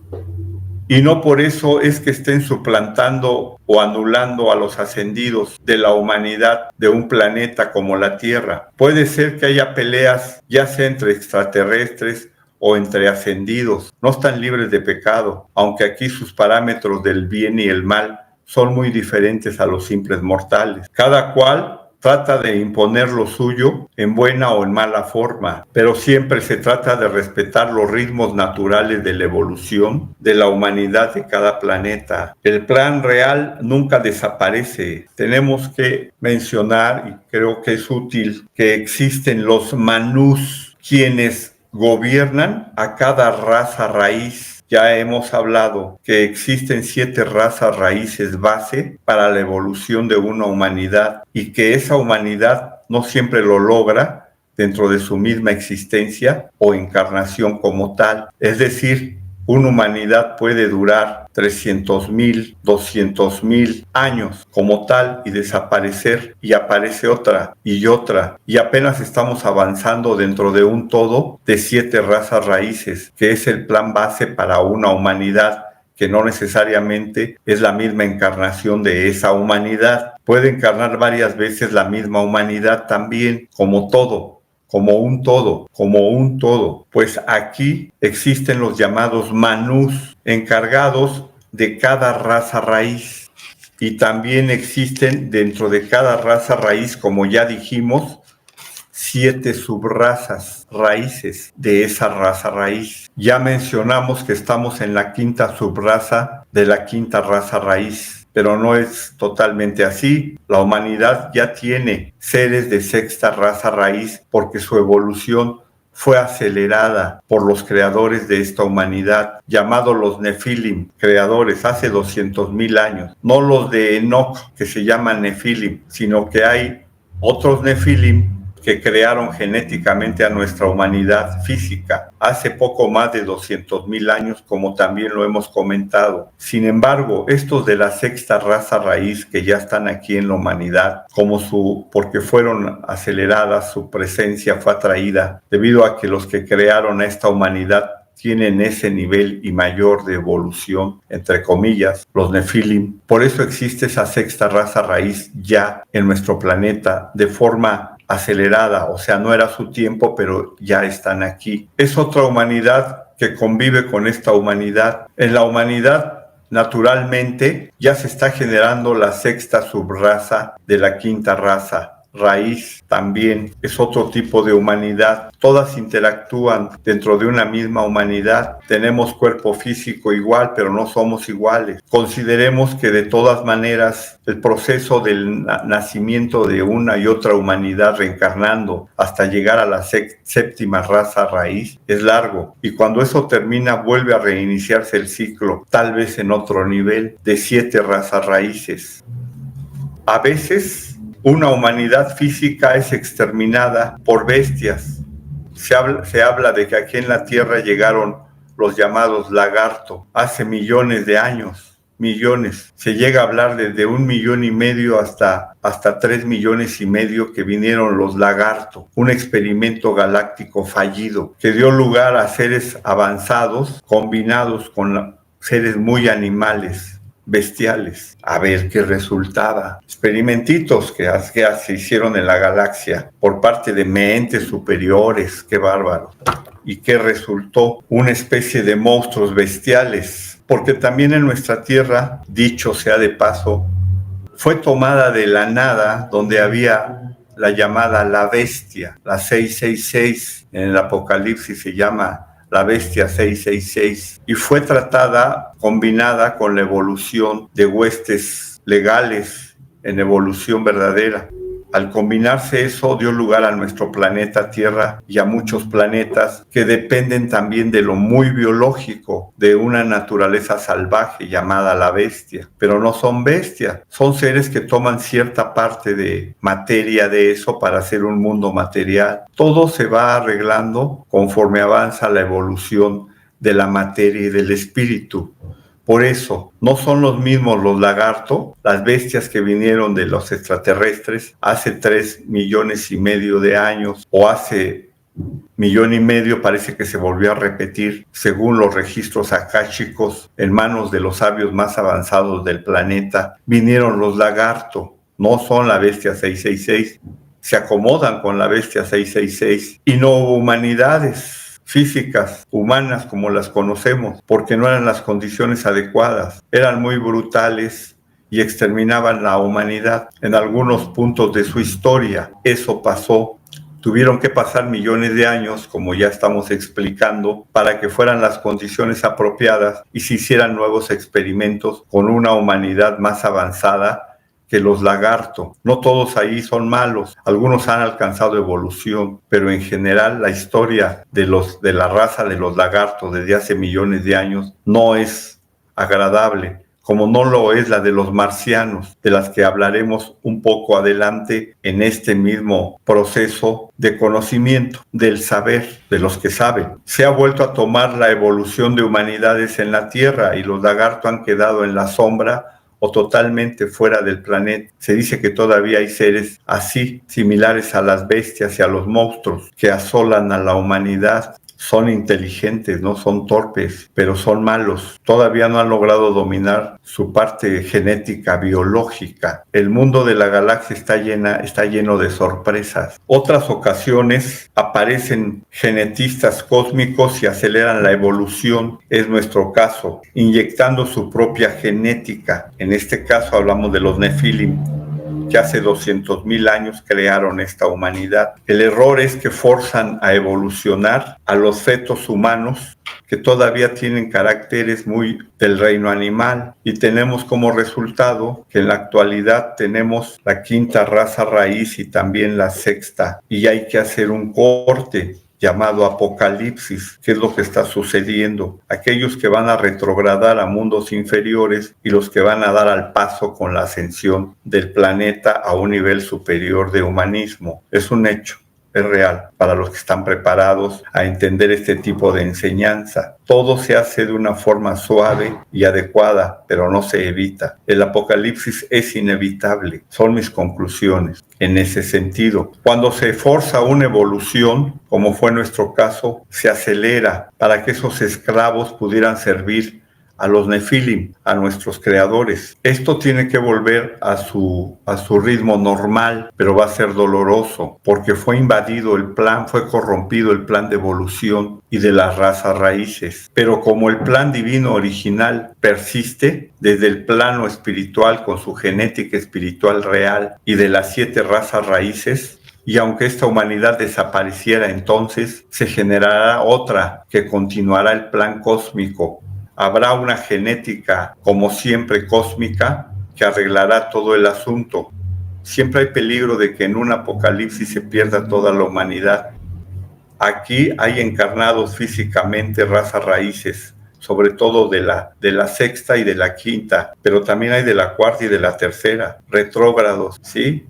Speaker 1: Y no por eso es que estén suplantando o anulando a los ascendidos de la humanidad de un planeta como la Tierra. Puede ser que haya peleas, ya sea entre extraterrestres o entre ascendidos. No están libres de pecado, aunque aquí sus parámetros del bien y el mal son muy diferentes a los simples mortales. Cada cual trata de imponer lo suyo en buena o en mala forma, pero siempre se trata de respetar los ritmos naturales de la evolución de la humanidad de cada planeta. El plan real nunca desaparece. Tenemos que mencionar, y creo que es útil, que existen los manús, quienes gobiernan a cada raza raíz. Ya hemos hablado que existen 7 razas raíces base para la evolución de una humanidad y que esa humanidad no siempre lo logra dentro de su misma existencia o encarnación como tal. Es decir, una humanidad puede durar 300,000, 200,000 años como tal y desaparecer, y aparece otra y otra, y apenas estamos avanzando dentro de un todo de 7 razas raíces, que es el plan base para una humanidad que no necesariamente es la misma encarnación de esa humanidad. Puede encarnar varias veces la misma humanidad también, como todo. Como un todo, pues aquí existen los llamados manús, encargados de cada raza raíz, y también existen dentro de cada raza raíz, como ya dijimos, 7 subrazas raíces de esa raza raíz. Ya mencionamos que estamos en la 5ª subraza de la 5ª raza raíz. Pero no es totalmente así. La humanidad ya tiene seres de 6ª raza raíz porque su evolución fue acelerada por los creadores de esta humanidad, llamados los Nefilim, creadores hace 200,000 años. No los de Enoch, que se llaman Nefilim, sino que hay otros Nefilim que crearon genéticamente a nuestra humanidad física hace poco más de 200,000 años, como también lo hemos comentado. Sin embargo, estos de la sexta raza raíz que ya están aquí en la humanidad, porque fueron aceleradas, su presencia fue atraída debido a que los que crearon a esta humanidad tienen ese nivel y mayor de evolución, entre comillas, los Nefilim. Por eso existe esa sexta raza raíz ya en nuestro planeta de forma acelerada, o sea, no era su tiempo, pero ya están aquí. Es otra humanidad que convive con esta humanidad. En la humanidad, naturalmente, ya se está generando la sexta subraza de la quinta raza. Raíz también es otro tipo de humanidad. Todas interactúan dentro de una misma humanidad. Tenemos cuerpo físico igual, pero no somos iguales. Consideremos que de todas maneras el proceso del nacimiento de una y otra humanidad reencarnando hasta llegar a la séptima raza raíz es largo. Y cuando eso termina vuelve a reiniciarse el ciclo, tal vez en otro nivel de 7 razas raíces. A veces una humanidad física es exterminada por bestias. Se habla de que aquí en la Tierra llegaron los llamados lagarto hace millones de años, millones. Se llega a hablar desde 1,5 millones hasta 3,5 millones que vinieron los lagarto. Un experimento galáctico fallido que dio lugar a seres avanzados combinados con seres muy animales, bestiales, a ver qué resultaba. Experimentitos que se hicieron en la galaxia por parte de mentes superiores, qué bárbaro. ¿Y qué resultó? Una especie de monstruos bestiales, porque también en nuestra Tierra, dicho sea de paso, fue tomada de la nada, donde había la llamada la bestia, la 666, en el Apocalipsis se llama la bestia 666, y fue tratada, combinada con la evolución de huestes legales en evolución verdadera. Al combinarse eso, dio lugar a nuestro planeta Tierra y a muchos planetas que dependen también de lo muy biológico, de una naturaleza salvaje llamada la bestia. Pero no son bestias, son seres que toman cierta parte de materia de eso para hacer un mundo material. Todo se va arreglando conforme avanza la evolución de la materia y del espíritu. Por eso, no son los mismos los lagartos, las bestias que vinieron de los extraterrestres hace 3,5 millones de años, o hace 1,5 millones, parece que se volvió a repetir, según los registros akáshicos, en manos de los sabios más avanzados del planeta, vinieron los lagartos, no son la bestia 666, se acomodan con la bestia 666, y no hubo humanidades físicas, humanas como las conocemos, porque no eran las condiciones adecuadas, eran muy brutales y exterminaban la humanidad en algunos puntos de su historia. Eso pasó. Tuvieron que pasar millones de años, como ya estamos explicando, para que fueran las condiciones apropiadas y se hicieran nuevos experimentos con una humanidad más avanzada que los lagartos. No todos ahí son malos, algunos han alcanzado evolución, pero en general la historia de la raza de los lagartos desde hace millones de años no es agradable, como no lo es la de los marcianos, de las que hablaremos un poco adelante en este mismo proceso de conocimiento, del saber, de los que saben. Se ha vuelto a tomar la evolución de humanidades en la Tierra y los lagartos han quedado en la sombra o totalmente fuera del planeta. Se dice que todavía hay seres así, similares a las bestias y a los monstruos que asolan a la humanidad. Son inteligentes, no son torpes, pero son malos. Todavía no han logrado dominar su parte genética, biológica. El mundo de la galaxia está lleno de sorpresas. Otras ocasiones aparecen genetistas cósmicos y aceleran la evolución. Es nuestro caso, inyectando su propia genética. En este caso hablamos de los Nefilim, que hace 200,000 años crearon esta humanidad. El error es que forzan a evolucionar a los fetos humanos que todavía tienen caracteres muy del reino animal, y tenemos como resultado que en la actualidad tenemos la quinta raza raíz y también la sexta, y hay que hacer un corte llamado Apocalipsis. ¿Qué es lo que está sucediendo? Aquellos que van a retrogradar a mundos inferiores y los que van a dar al paso con la ascensión del planeta a un nivel superior de humanismo. Es un hecho. Es real para los que están preparados a entender este tipo de enseñanza. Todo se hace de una forma suave y adecuada, pero no se evita. El apocalipsis es inevitable. Son mis conclusiones en ese sentido. Cuando se forza una evolución, como fue nuestro caso, se acelera para que esos esclavos pudieran servir a los nefilim, a nuestros creadores. Esto tiene que volver a su ritmo normal, pero va a ser doloroso, porque fue invadido el plan, fue corrompido el plan de evolución y de las razas raíces. Pero como el plan divino original persiste, desde el plano espiritual con su genética espiritual real y de las 7 razas raíces, y aunque esta humanidad desapareciera entonces, se generará otra que continuará el plan cósmico. Habrá una genética, como siempre, cósmica, que arreglará todo el asunto. Siempre hay peligro de que en un apocalipsis se pierda toda la humanidad. Aquí hay encarnados físicamente razas raíces, sobre todo de la sexta y de la quinta, pero también hay de la cuarta y de la tercera, retrógrados, ¿sí?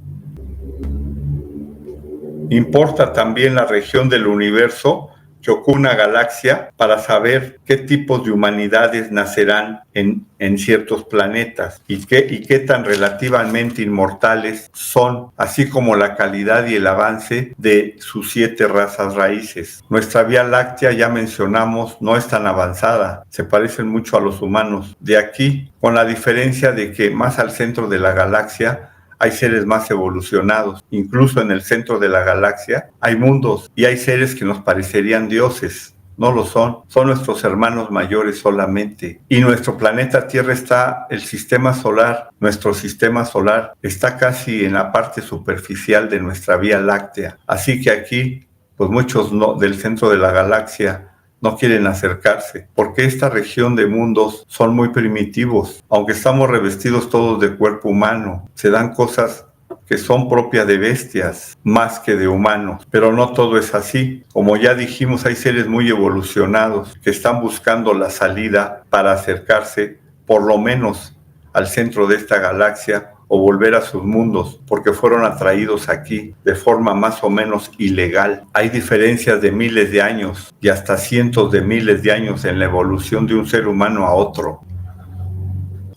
Speaker 1: Importa también la región del universo que ocupa una galaxia para saber qué tipos de humanidades nacerán en ciertos planetas y qué tan relativamente inmortales son, así como la calidad y el avance de sus 7 razas raíces. Nuestra Vía Láctea, ya mencionamos, no es tan avanzada, se parecen mucho a los humanos. De aquí, con la diferencia de que más al centro de la galaxia hay seres más evolucionados. Incluso en el centro de la galaxia hay mundos y hay seres que nos parecerían dioses. No lo son. Son nuestros hermanos mayores solamente. Y nuestro planeta Tierra está, el sistema solar, nuestro sistema solar, está casi en la parte superficial de nuestra Vía Láctea. Así que aquí, pues muchos del centro de la galaxia no quieren acercarse, porque esta región de mundos son muy primitivos. Aunque estamos revestidos todos de cuerpo humano, se dan cosas que son propias de bestias más que de humanos, pero no todo es así. Como ya dijimos, hay seres muy evolucionados que están buscando la salida para acercarse por lo menos al centro de esta galaxia o volver a sus mundos, porque fueron atraídos aquí de forma más o menos ilegal. Hay diferencias de miles de años y hasta cientos de miles de años en la evolución de un ser humano a otro.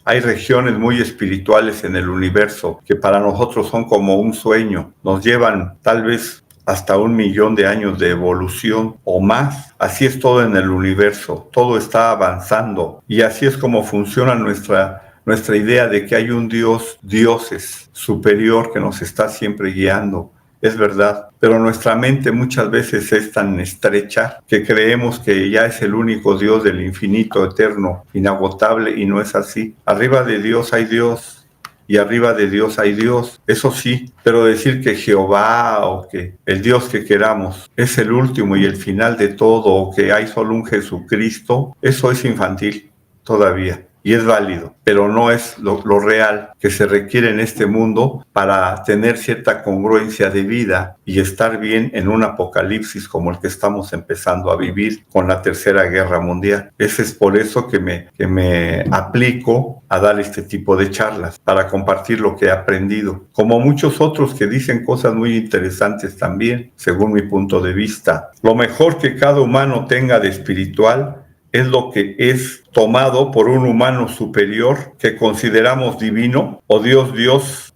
Speaker 1: Hay regiones muy espirituales en el universo que para nosotros son como un sueño. Nos llevan tal vez hasta 1.000.000 de años de evolución o más. Así es todo en el universo. Todo está avanzando y así es como funciona nuestra idea de que hay un dioses superior que nos está siempre guiando. Es verdad, pero nuestra mente muchas veces es tan estrecha que creemos que ya es el único Dios del infinito, eterno, inagotable, y no es así. Arriba de Dios hay Dios y arriba de Dios hay Dios, eso sí, pero decir que Jehová o que el Dios que queramos es el último y el final de todo, o que hay solo un Jesucristo, eso es infantil todavía. Y es válido, pero no es lo real que se requiere en este mundo para tener cierta congruencia de vida y estar bien en un apocalipsis como el que estamos empezando a vivir con la Tercera Guerra Mundial. Ese es por eso que me aplico a dar este tipo de charlas, para compartir lo que he aprendido, como muchos otros que dicen cosas muy interesantes también, según mi punto de vista. Lo mejor que cada humano tenga de espiritual es lo que es tomado por un humano superior que consideramos divino, o dioses,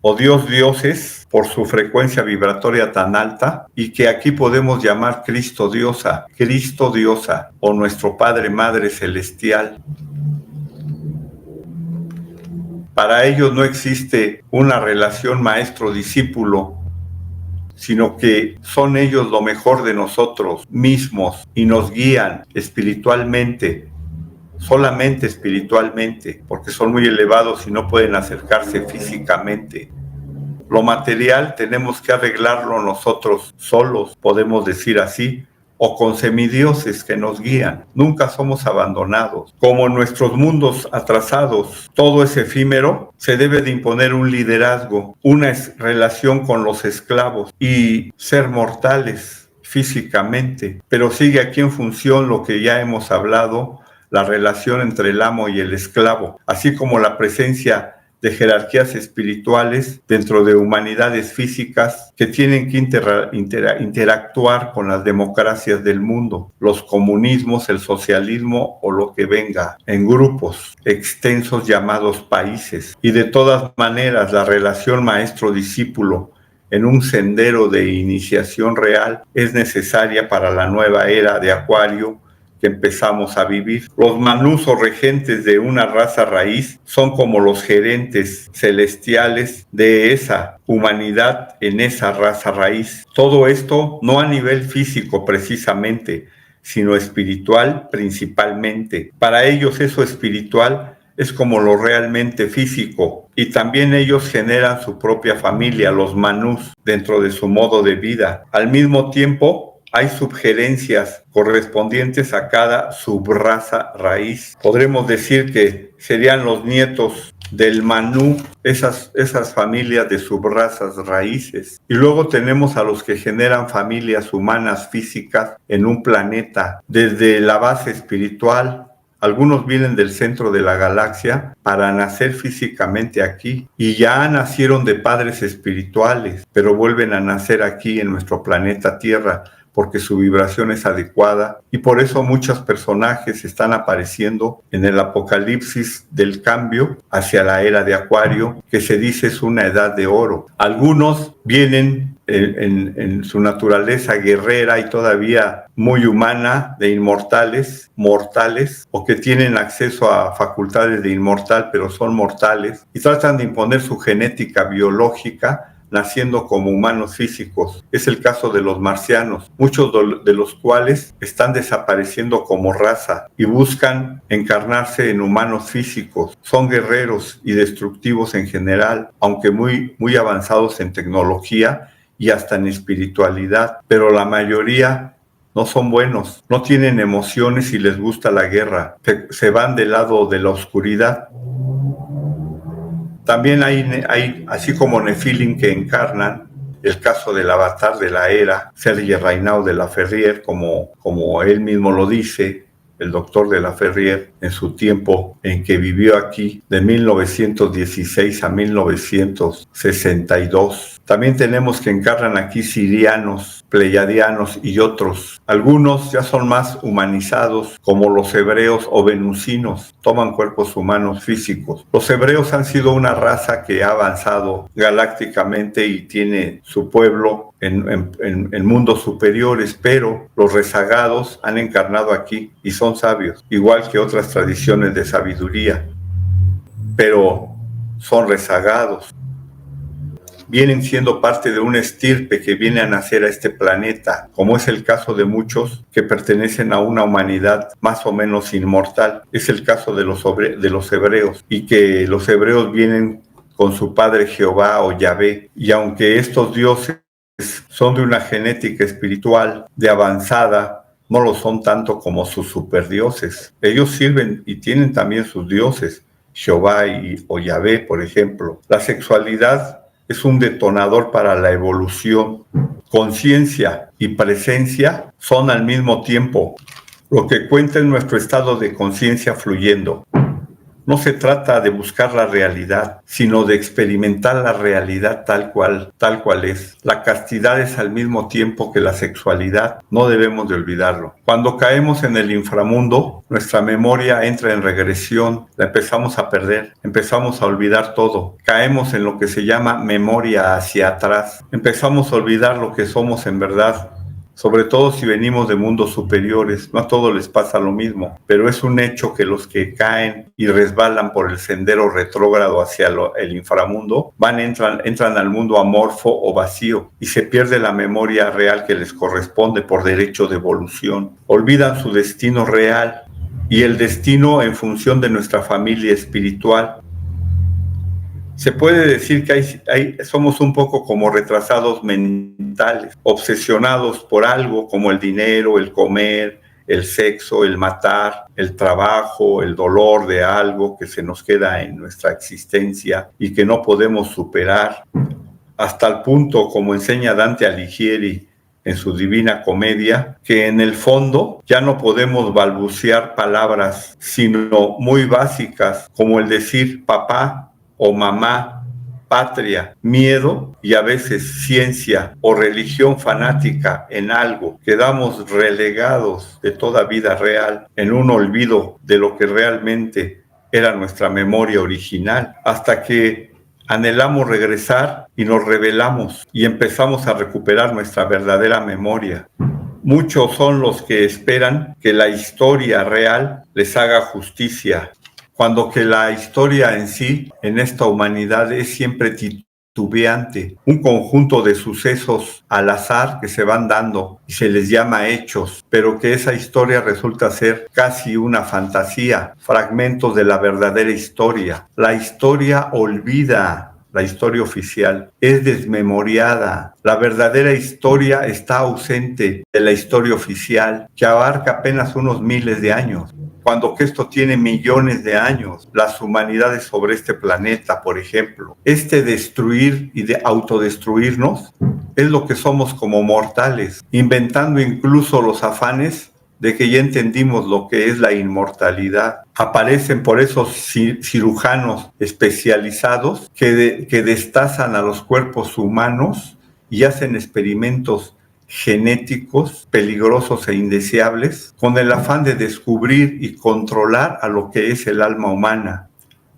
Speaker 1: por su frecuencia vibratoria tan alta, y que aquí podemos llamar Cristo Diosa, o nuestro Padre Madre Celestial. Para ellos no existe una relación maestro-discípulo, sino que son ellos lo mejor de nosotros mismos y nos guían espiritualmente, solamente espiritualmente, porque son muy elevados y no pueden acercarse físicamente. Lo material tenemos que arreglarlo nosotros solos, podemos decir así, o con semidioses que nos guían. Nunca somos abandonados. Como en nuestros mundos atrasados todo es efímero, se debe de imponer un liderazgo, una relación con los esclavos y ser mortales físicamente, pero sigue aquí en función lo que ya hemos hablado, la relación entre el amo y el esclavo, así como la presencia de jerarquías espirituales dentro de humanidades físicas que tienen que interactuar con las democracias del mundo, los comunismos, el socialismo o lo que venga, en grupos extensos llamados países. Y de todas maneras, la relación maestro-discípulo en un sendero de iniciación real es necesaria para la nueva era de Acuario que empezamos a vivir. Los manús o regentes de una raza raíz son como los gerentes celestiales de esa humanidad en esa raza raíz. Todo esto no a nivel físico precisamente, sino espiritual principalmente. Para ellos eso espiritual es como lo realmente físico, y también ellos generan su propia familia, los manús, dentro de su modo de vida. Al mismo tiempo, hay sugerencias correspondientes a cada subraza raíz. Podremos decir que serían los nietos del Manú, esas familias de subrazas raíces. Y luego tenemos a los que generan familias humanas físicas en un planeta, desde la base espiritual. Algunos vienen del centro de la galaxia para nacer físicamente aquí y ya nacieron de padres espirituales, pero vuelven a nacer aquí en nuestro planeta Tierra, porque su vibración es adecuada, y por eso muchos personajes están apareciendo en el apocalipsis del cambio hacia la era de Acuario, que se dice es una edad de oro. Algunos vienen en su naturaleza guerrera y todavía muy humana, de inmortales, mortales, o que tienen acceso a facultades de inmortal, pero son mortales, y tratan de imponer su genética biológica naciendo como humanos físicos. Es el caso de los marcianos, muchos de los cuales están desapareciendo como raza y buscan encarnarse en humanos físicos. Son guerreros y destructivos en general, aunque muy avanzados en tecnología y hasta en espiritualidad, pero la mayoría no son buenos, no tienen emociones y les gusta la guerra, se van del lado de la oscuridad. También hay, así como Nefilim que encarnan, el caso del avatar de la era, Serge Raynaud de la Ferrier, como él mismo lo dice, el doctor de la Ferrier, en su tiempo en que vivió aquí, de 1916 a 1962. También tenemos que encarnan aquí sirianos, pleiadianos y otros. Algunos ya son más humanizados, como los hebreos o venusinos, toman cuerpos humanos físicos. Los hebreos han sido una raza que ha avanzado galácticamente y tiene su pueblo en mundos superiores, pero los rezagados han encarnado aquí y son sabios, igual que otras tradiciones de sabiduría, pero son rezagados. Vienen siendo parte de una estirpe que viene a nacer a este planeta, como es el caso de muchos que pertenecen a una humanidad más o menos inmortal. Es el caso de los hebreos, y que los hebreos vienen con su padre Jehová o Yahvé, y aunque estos dioses son de una genética espiritual de avanzada, no lo son tanto como sus superdioses. Ellos sirven y tienen también sus dioses, Jehová o Yahvé, por ejemplo. La sexualidad es un detonador para la evolución. Conciencia y presencia son al mismo tiempo. Lo que cuenta es nuestro estado de conciencia fluyendo. No se trata de buscar la realidad, sino de experimentar la realidad tal cual es. La castidad es al mismo tiempo que la sexualidad, no debemos de olvidarlo. Cuando caemos en el inframundo, nuestra memoria entra en regresión, la empezamos a perder, empezamos a olvidar todo. Caemos en lo que se llama memoria hacia atrás. Empezamos a olvidar lo que somos en verdad. Sobre todo si venimos de mundos superiores, no a todos les pasa lo mismo, pero es un hecho que los que caen y resbalan por el sendero retrógrado hacia el inframundo, entran al mundo amorfo o vacío y se pierde la memoria real que les corresponde por derecho de evolución. Olvidan su destino real y el destino en función de nuestra familia espiritual. Se puede decir que somos un poco como retrasados mentales, obsesionados por algo como el dinero, el comer, el sexo, el matar, el trabajo, el dolor de algo que se nos queda en nuestra existencia y que no podemos superar, hasta el punto, como enseña Dante Alighieri en su Divina Comedia, que en el fondo ya no podemos balbucear palabras, sino muy básicas, como el decir papá o mamá, patria, miedo y a veces ciencia o religión fanática en algo. Quedamos relegados de toda vida real en un olvido de lo que realmente era nuestra memoria original, hasta que anhelamos regresar y nos rebelamos y empezamos a recuperar nuestra verdadera memoria. Muchos son los que esperan que la historia real les haga justicia, cuando que la historia en sí, en esta humanidad, es siempre titubeante, un conjunto de sucesos al azar que se van dando y se les llama hechos, pero que esa historia resulta ser casi una fantasía, fragmentos de la verdadera historia. La historia olvida. La historia oficial es desmemoriada. La verdadera historia está ausente de la historia oficial, que abarca apenas unos miles de años, cuando que esto tiene millones de años. Las humanidades sobre este planeta, por ejemplo. Este destruir y de autodestruirnos es lo que somos como mortales, inventando incluso los afanes de que ya entendimos lo que es la inmortalidad. Aparecen por esos cirujanos especializados que destazan a los cuerpos humanos y hacen experimentos genéticos peligrosos e indeseables con el afán de descubrir y controlar a lo que es el alma humana.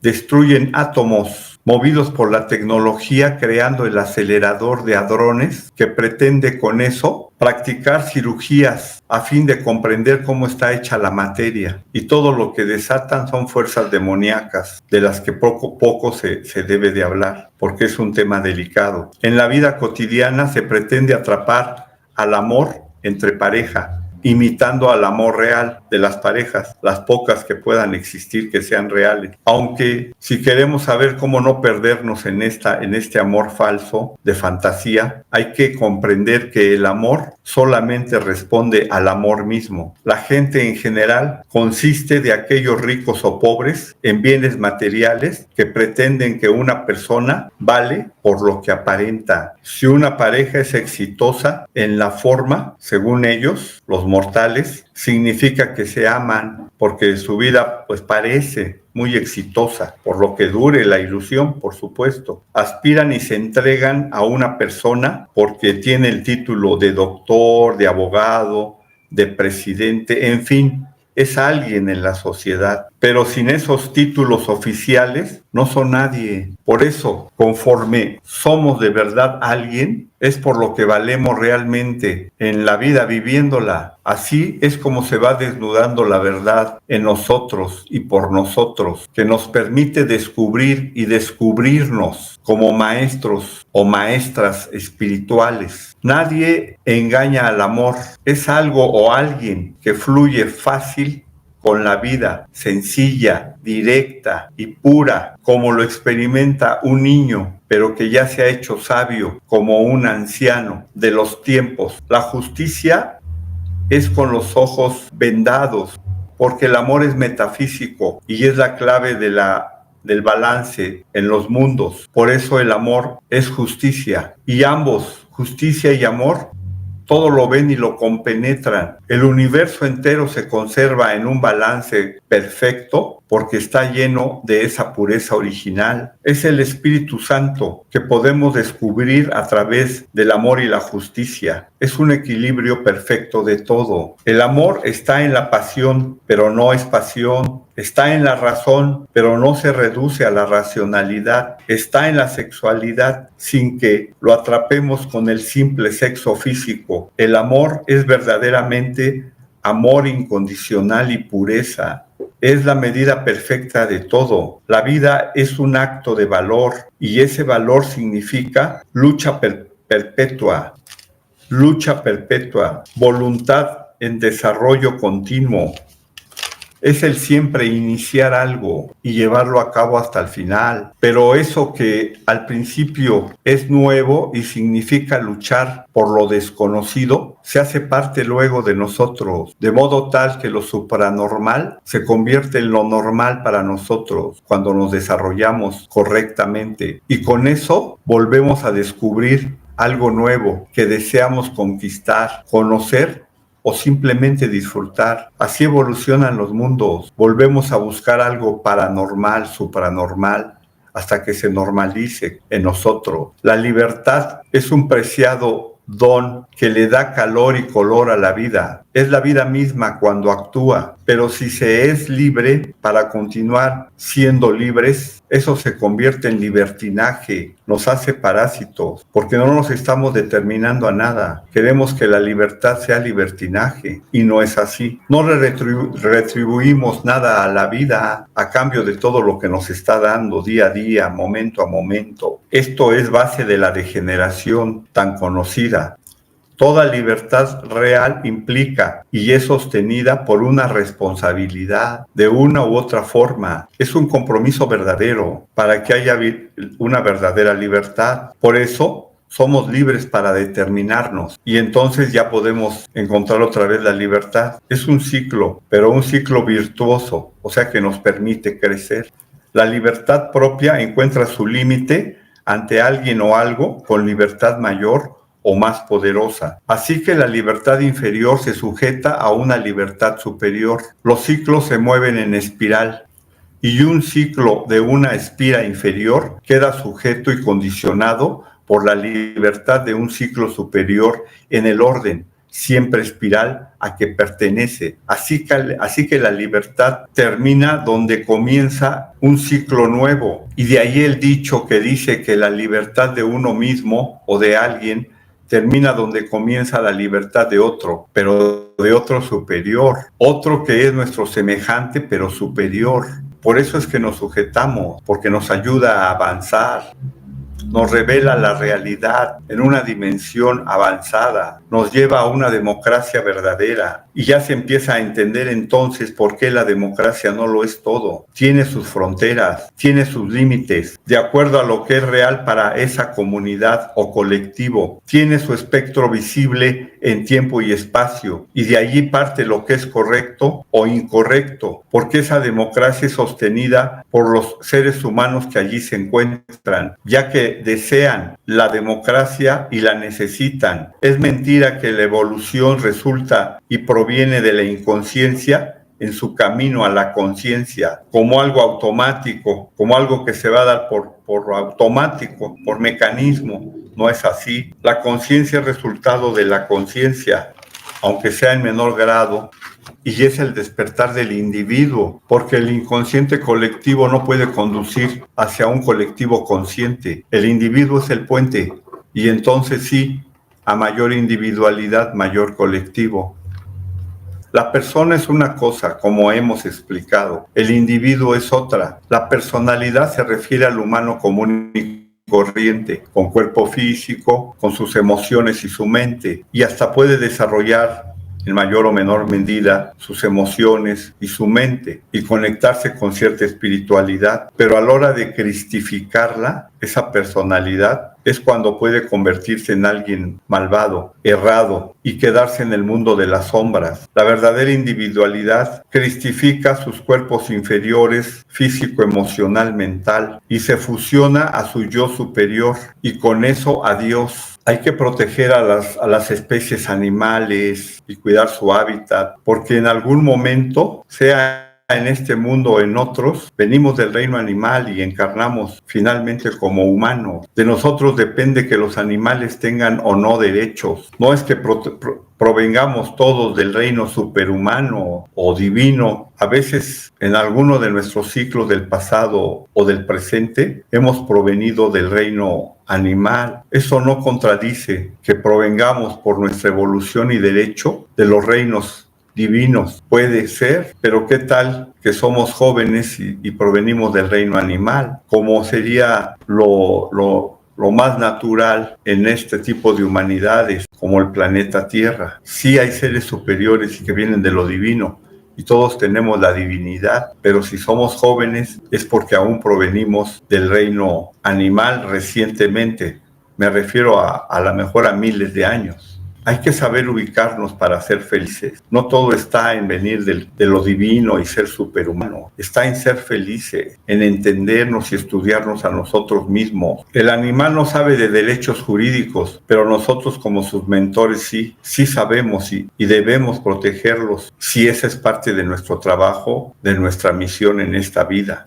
Speaker 1: Destruyen átomos movidos por la tecnología, creando el acelerador de hadrones que pretende con eso practicar cirugías a fin de comprender cómo está hecha la materia, y todo lo que desatan son fuerzas demoníacas de las que poco se debe de hablar, porque es un tema delicado. En la vida cotidiana se pretende atrapar al amor entre pareja, imitando al amor real de las parejas, las pocas que puedan existir que sean reales. Aunque si queremos saber cómo no perdernos en este amor falso de fantasía, hay que comprender que el amor solamente responde al amor mismo. La gente en general consiste de aquellos ricos o pobres en bienes materiales que pretenden que una persona vale por lo que aparenta. Si una pareja es exitosa en la forma, según ellos, los mortales, significa que se aman, porque su vida pues parece muy exitosa, por lo que dure la ilusión, por supuesto. Aspiran y se entregan a una persona porque tiene el título de doctor, de abogado, de presidente, en fin, es alguien en la sociedad, pero sin esos títulos oficiales no son nadie. Por eso, conforme somos de verdad alguien, es por lo que valemos realmente en la vida viviéndola. Así es como se va desnudando la verdad en nosotros y por nosotros, que nos permite descubrir y descubrirnos como maestros o maestras espirituales. Nadie engaña al amor, es algo o alguien que fluye fácil con la vida, sencilla, directa y pura, como lo experimenta un niño, pero que ya se ha hecho sabio como un anciano de los tiempos. La justicia es con los ojos vendados, porque el amor es metafísico y es la clave del balance en los mundos. Por eso el amor es justicia, y ambos, justicia y amor, todo lo ven y lo compenetran. El universo entero se conserva en un balance perfecto porque está lleno de esa pureza original. Es el Espíritu Santo que podemos descubrir a través del amor y la justicia. Es un equilibrio perfecto de todo. El amor está en la pasión, pero no es pasión. Está en la razón, pero no se reduce a la racionalidad. Está en la sexualidad, sin que lo atrapemos con el simple sexo físico. El amor es verdaderamente amor incondicional y pureza. Es la medida perfecta de todo. La vida es un acto de valor, y ese valor significa lucha perpetua, voluntad en desarrollo continuo. Es el siempre iniciar algo y llevarlo a cabo hasta el final. Pero eso que al principio es nuevo y significa luchar por lo desconocido, se hace parte luego de nosotros, de modo tal que lo supranormal se convierte en lo normal para nosotros cuando nos desarrollamos correctamente. Y con eso volvemos a descubrir algo nuevo que deseamos conquistar, conocer o simplemente disfrutar. Así evolucionan los mundos. Volvemos a buscar algo paranormal, supranormal, hasta que se normalice en nosotros. La libertad es un preciado don que le da calor y color a la vida. Es la vida misma cuando actúa, pero si se es libre para continuar siendo libres, eso se convierte en libertinaje, nos hace parásitos, porque no nos estamos determinando a nada. Queremos que la libertad sea libertinaje, y no es así. No le retribuimos nada a la vida a cambio de todo lo que nos está dando día a día, momento a momento. Esto es base de la degeneración tan conocida. Toda libertad real implica y es sostenida por una responsabilidad de una u otra forma. Es un compromiso verdadero para que haya una verdadera libertad. Por eso somos libres para determinarnos y entonces ya podemos encontrar otra vez la libertad. Es un ciclo, pero un ciclo virtuoso, o sea que nos permite crecer. La libertad propia encuentra su límite ante alguien o algo con libertad mayor o más poderosa. Así que la libertad inferior se sujeta a una libertad superior. Los ciclos se mueven en espiral y un ciclo de una espira inferior queda sujeto y condicionado por la libertad de un ciclo superior en el orden, siempre espiral, a que pertenece. Así que la libertad termina donde comienza un ciclo nuevo. Y de ahí el dicho que dice que la libertad de uno mismo o de alguien termina donde comienza la libertad de otro, pero de otro superior, otro que es nuestro semejante, pero superior. Por eso es que nos sujetamos, porque nos ayuda a avanzar, nos revela la realidad en una dimensión avanzada, nos lleva a una democracia verdadera y ya se empieza a entender entonces por qué la democracia no lo es todo. Tiene sus fronteras, tiene sus límites, de acuerdo a lo que es real para esa comunidad o colectivo. Tiene su espectro visible en tiempo y espacio y de allí parte lo que es correcto o incorrecto, porque esa democracia es sostenida por los seres humanos que allí se encuentran, ya que desean la democracia y la necesitan. Es mentira que la evolución resulta y proviene de la inconsciencia en su camino a la conciencia, como algo automático, como algo que se va a dar por automático, por mecanismo. No es así. La conciencia es resultado de la conciencia, aunque sea en menor grado, y es el despertar del individuo, porque el inconsciente colectivo no puede conducir hacia un colectivo consciente. El individuo es el puente, y entonces sí, a mayor individualidad, mayor colectivo. La persona es una cosa, como hemos explicado. El individuo es otra. La personalidad se refiere al humano común y corriente, con cuerpo físico, con sus emociones y su mente, y hasta puede desarrollar en mayor o menor medida sus emociones y su mente y conectarse con cierta espiritualidad, pero a la hora de cristificarla, esa personalidad, es cuando puede convertirse en alguien malvado, errado y quedarse en el mundo de las sombras. La verdadera individualidad cristifica sus cuerpos inferiores, físico, emocional, mental, y se fusiona a su yo superior y con eso a Dios. Hay que proteger a las especies animales y cuidar su hábitat, porque en algún momento, sea en este mundo o en otros, venimos del reino animal y encarnamos finalmente como humanos. De nosotros depende que los animales tengan o no derechos. No es que provengamos todos del reino superhumano o divino. A veces, en alguno de nuestros ciclos del pasado o del presente, hemos provenido del reino animal. Eso no contradice que provengamos por nuestra evolución y derecho de los reinos divinos. Puede ser, pero ¿qué tal que somos jóvenes y provenimos del reino animal? ¿Cómo sería lo más natural en este tipo de humanidades como el planeta Tierra? Sí hay seres superiores y que vienen de lo divino y todos tenemos la divinidad, pero si somos jóvenes es porque aún provenimos del reino animal recientemente. Me refiero a lo mejor a miles de años. Hay que saber ubicarnos para ser felices. No todo está en venir de lo divino y ser superhumano. Está en ser felices, en entendernos y estudiarnos a nosotros mismos. El animal no sabe de derechos jurídicos, pero nosotros como sus mentores sí sabemos y debemos protegerlos si esa es parte de nuestro trabajo, de nuestra misión en esta vida.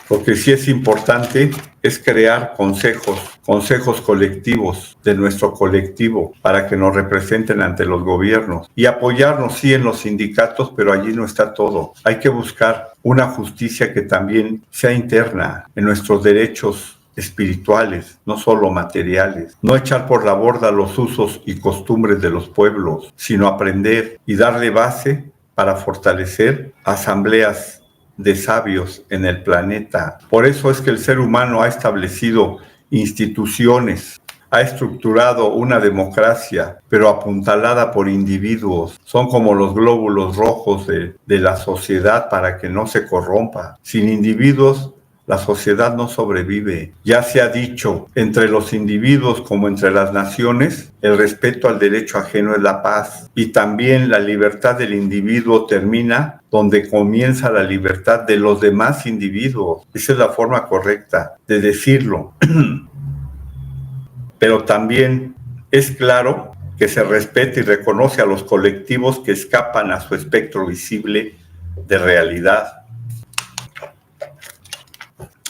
Speaker 1: Lo que sí es importante es crear consejos colectivos de nuestro colectivo para que nos representen ante los gobiernos y apoyarnos sí en los sindicatos, pero allí no está todo. Hay que buscar una justicia que también sea interna en nuestros derechos espirituales, no solo materiales. No echar por la borda los usos y costumbres de los pueblos, sino aprender y darle base para fortalecer asambleas de sabios en el planeta. Por eso es que el ser humano ha establecido instituciones, ha estructurado una democracia, pero apuntalada por individuos. Son como los glóbulos rojos de la sociedad para que no se corrompa. Sin individuos, la sociedad no sobrevive. Ya se ha dicho, entre los individuos como entre las naciones, el respeto al derecho ajeno es la paz. Y también la libertad del individuo termina donde comienza la libertad de los demás individuos. Esa es la forma correcta de decirlo. Pero también es claro que se respeta y reconoce a los colectivos que escapan a su espectro visible de realidad.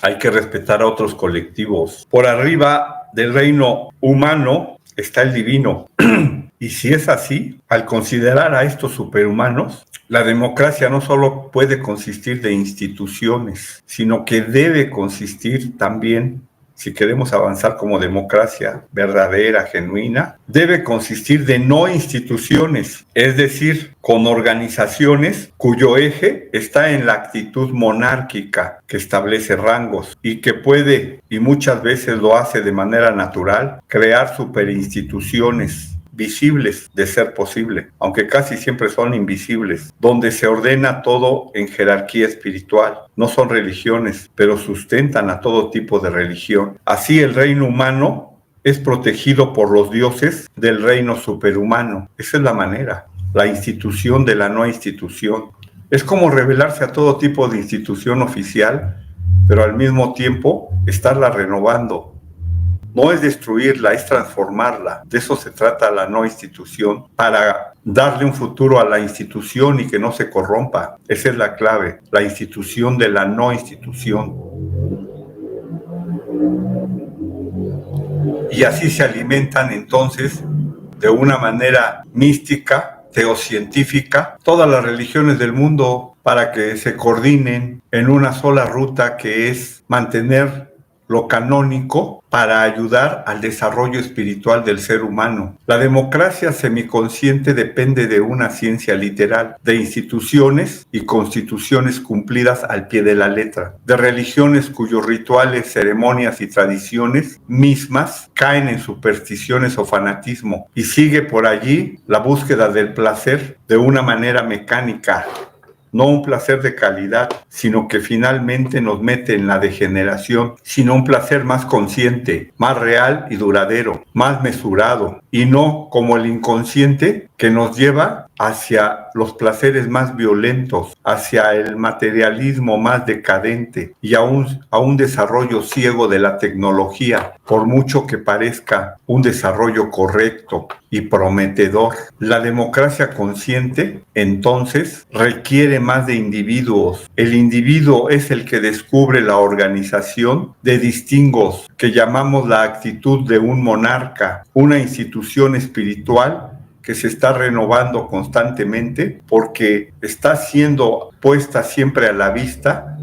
Speaker 1: Hay que respetar a otros colectivos. Por arriba del reino humano está el divino. Y si es así, al considerar a estos superhumanos, la democracia no solo puede consistir de instituciones, sino que debe consistir también, si queremos avanzar como democracia verdadera, genuina, debe consistir de no instituciones, es decir, con organizaciones cuyo eje está en la actitud monárquica que establece rangos y que puede, y muchas veces lo hace de manera natural, crear superinstituciones visibles de ser posible, aunque casi siempre son invisibles, donde se ordena todo en jerarquía espiritual. No son religiones, pero sustentan a todo tipo de religión. Así el reino humano es protegido por los dioses del reino superhumano. Esa es la manera, la institución de la no institución. Es como rebelarse a todo tipo de institución oficial, pero al mismo tiempo estarla renovando. No es destruirla, es transformarla. De eso se trata la no institución, para darle un futuro a la institución y que no se corrompa. Esa es la clave, la institución de la no institución. Y así se alimentan entonces de una manera mística, teocientífica, todas las religiones del mundo para que se coordinen en una sola ruta, que es mantener lo canónico para ayudar al desarrollo espiritual del ser humano. La democracia semiconsciente depende de una ciencia literal, de instituciones y constituciones cumplidas al pie de la letra, de religiones cuyos rituales, ceremonias y tradiciones mismas caen en supersticiones o fanatismo, y sigue por allí la búsqueda del placer de una manera mecánica, no un placer de calidad, sino que finalmente nos mete en la degeneración, sino un placer más consciente, más real y duradero, más mesurado, y no como el inconsciente que nos lleva hacia los placeres más violentos, hacia el materialismo más decadente y a un desarrollo ciego de la tecnología, por mucho que parezca un desarrollo correcto y prometedor. La democracia consciente, entonces, requiere más de individuos. El individuo es el que descubre la organización de distingos que llamamos la actitud de un monarca, una institución espiritual que se está renovando constantemente porque está siendo puesta siempre a la vista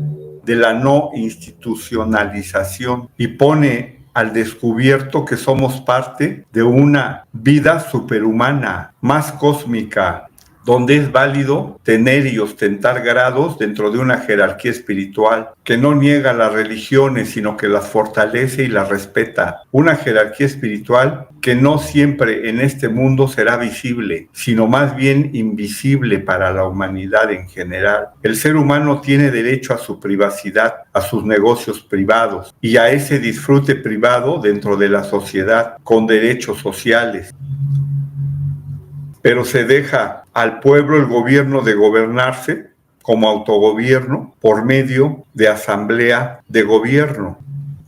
Speaker 1: de la no institucionalización y pone al descubierto que somos parte de una vida superhumana, más cósmica, donde es válido tener y ostentar grados dentro de una jerarquía espiritual que no niega las religiones, sino que las fortalece y las respeta. Una jerarquía espiritual que no siempre en este mundo será visible, sino más bien invisible para la humanidad en general. El ser humano tiene derecho a su privacidad, a sus negocios privados y a ese disfrute privado dentro de la sociedad con derechos sociales. Pero se deja al pueblo el gobierno de gobernarse como autogobierno por medio de asamblea de gobierno,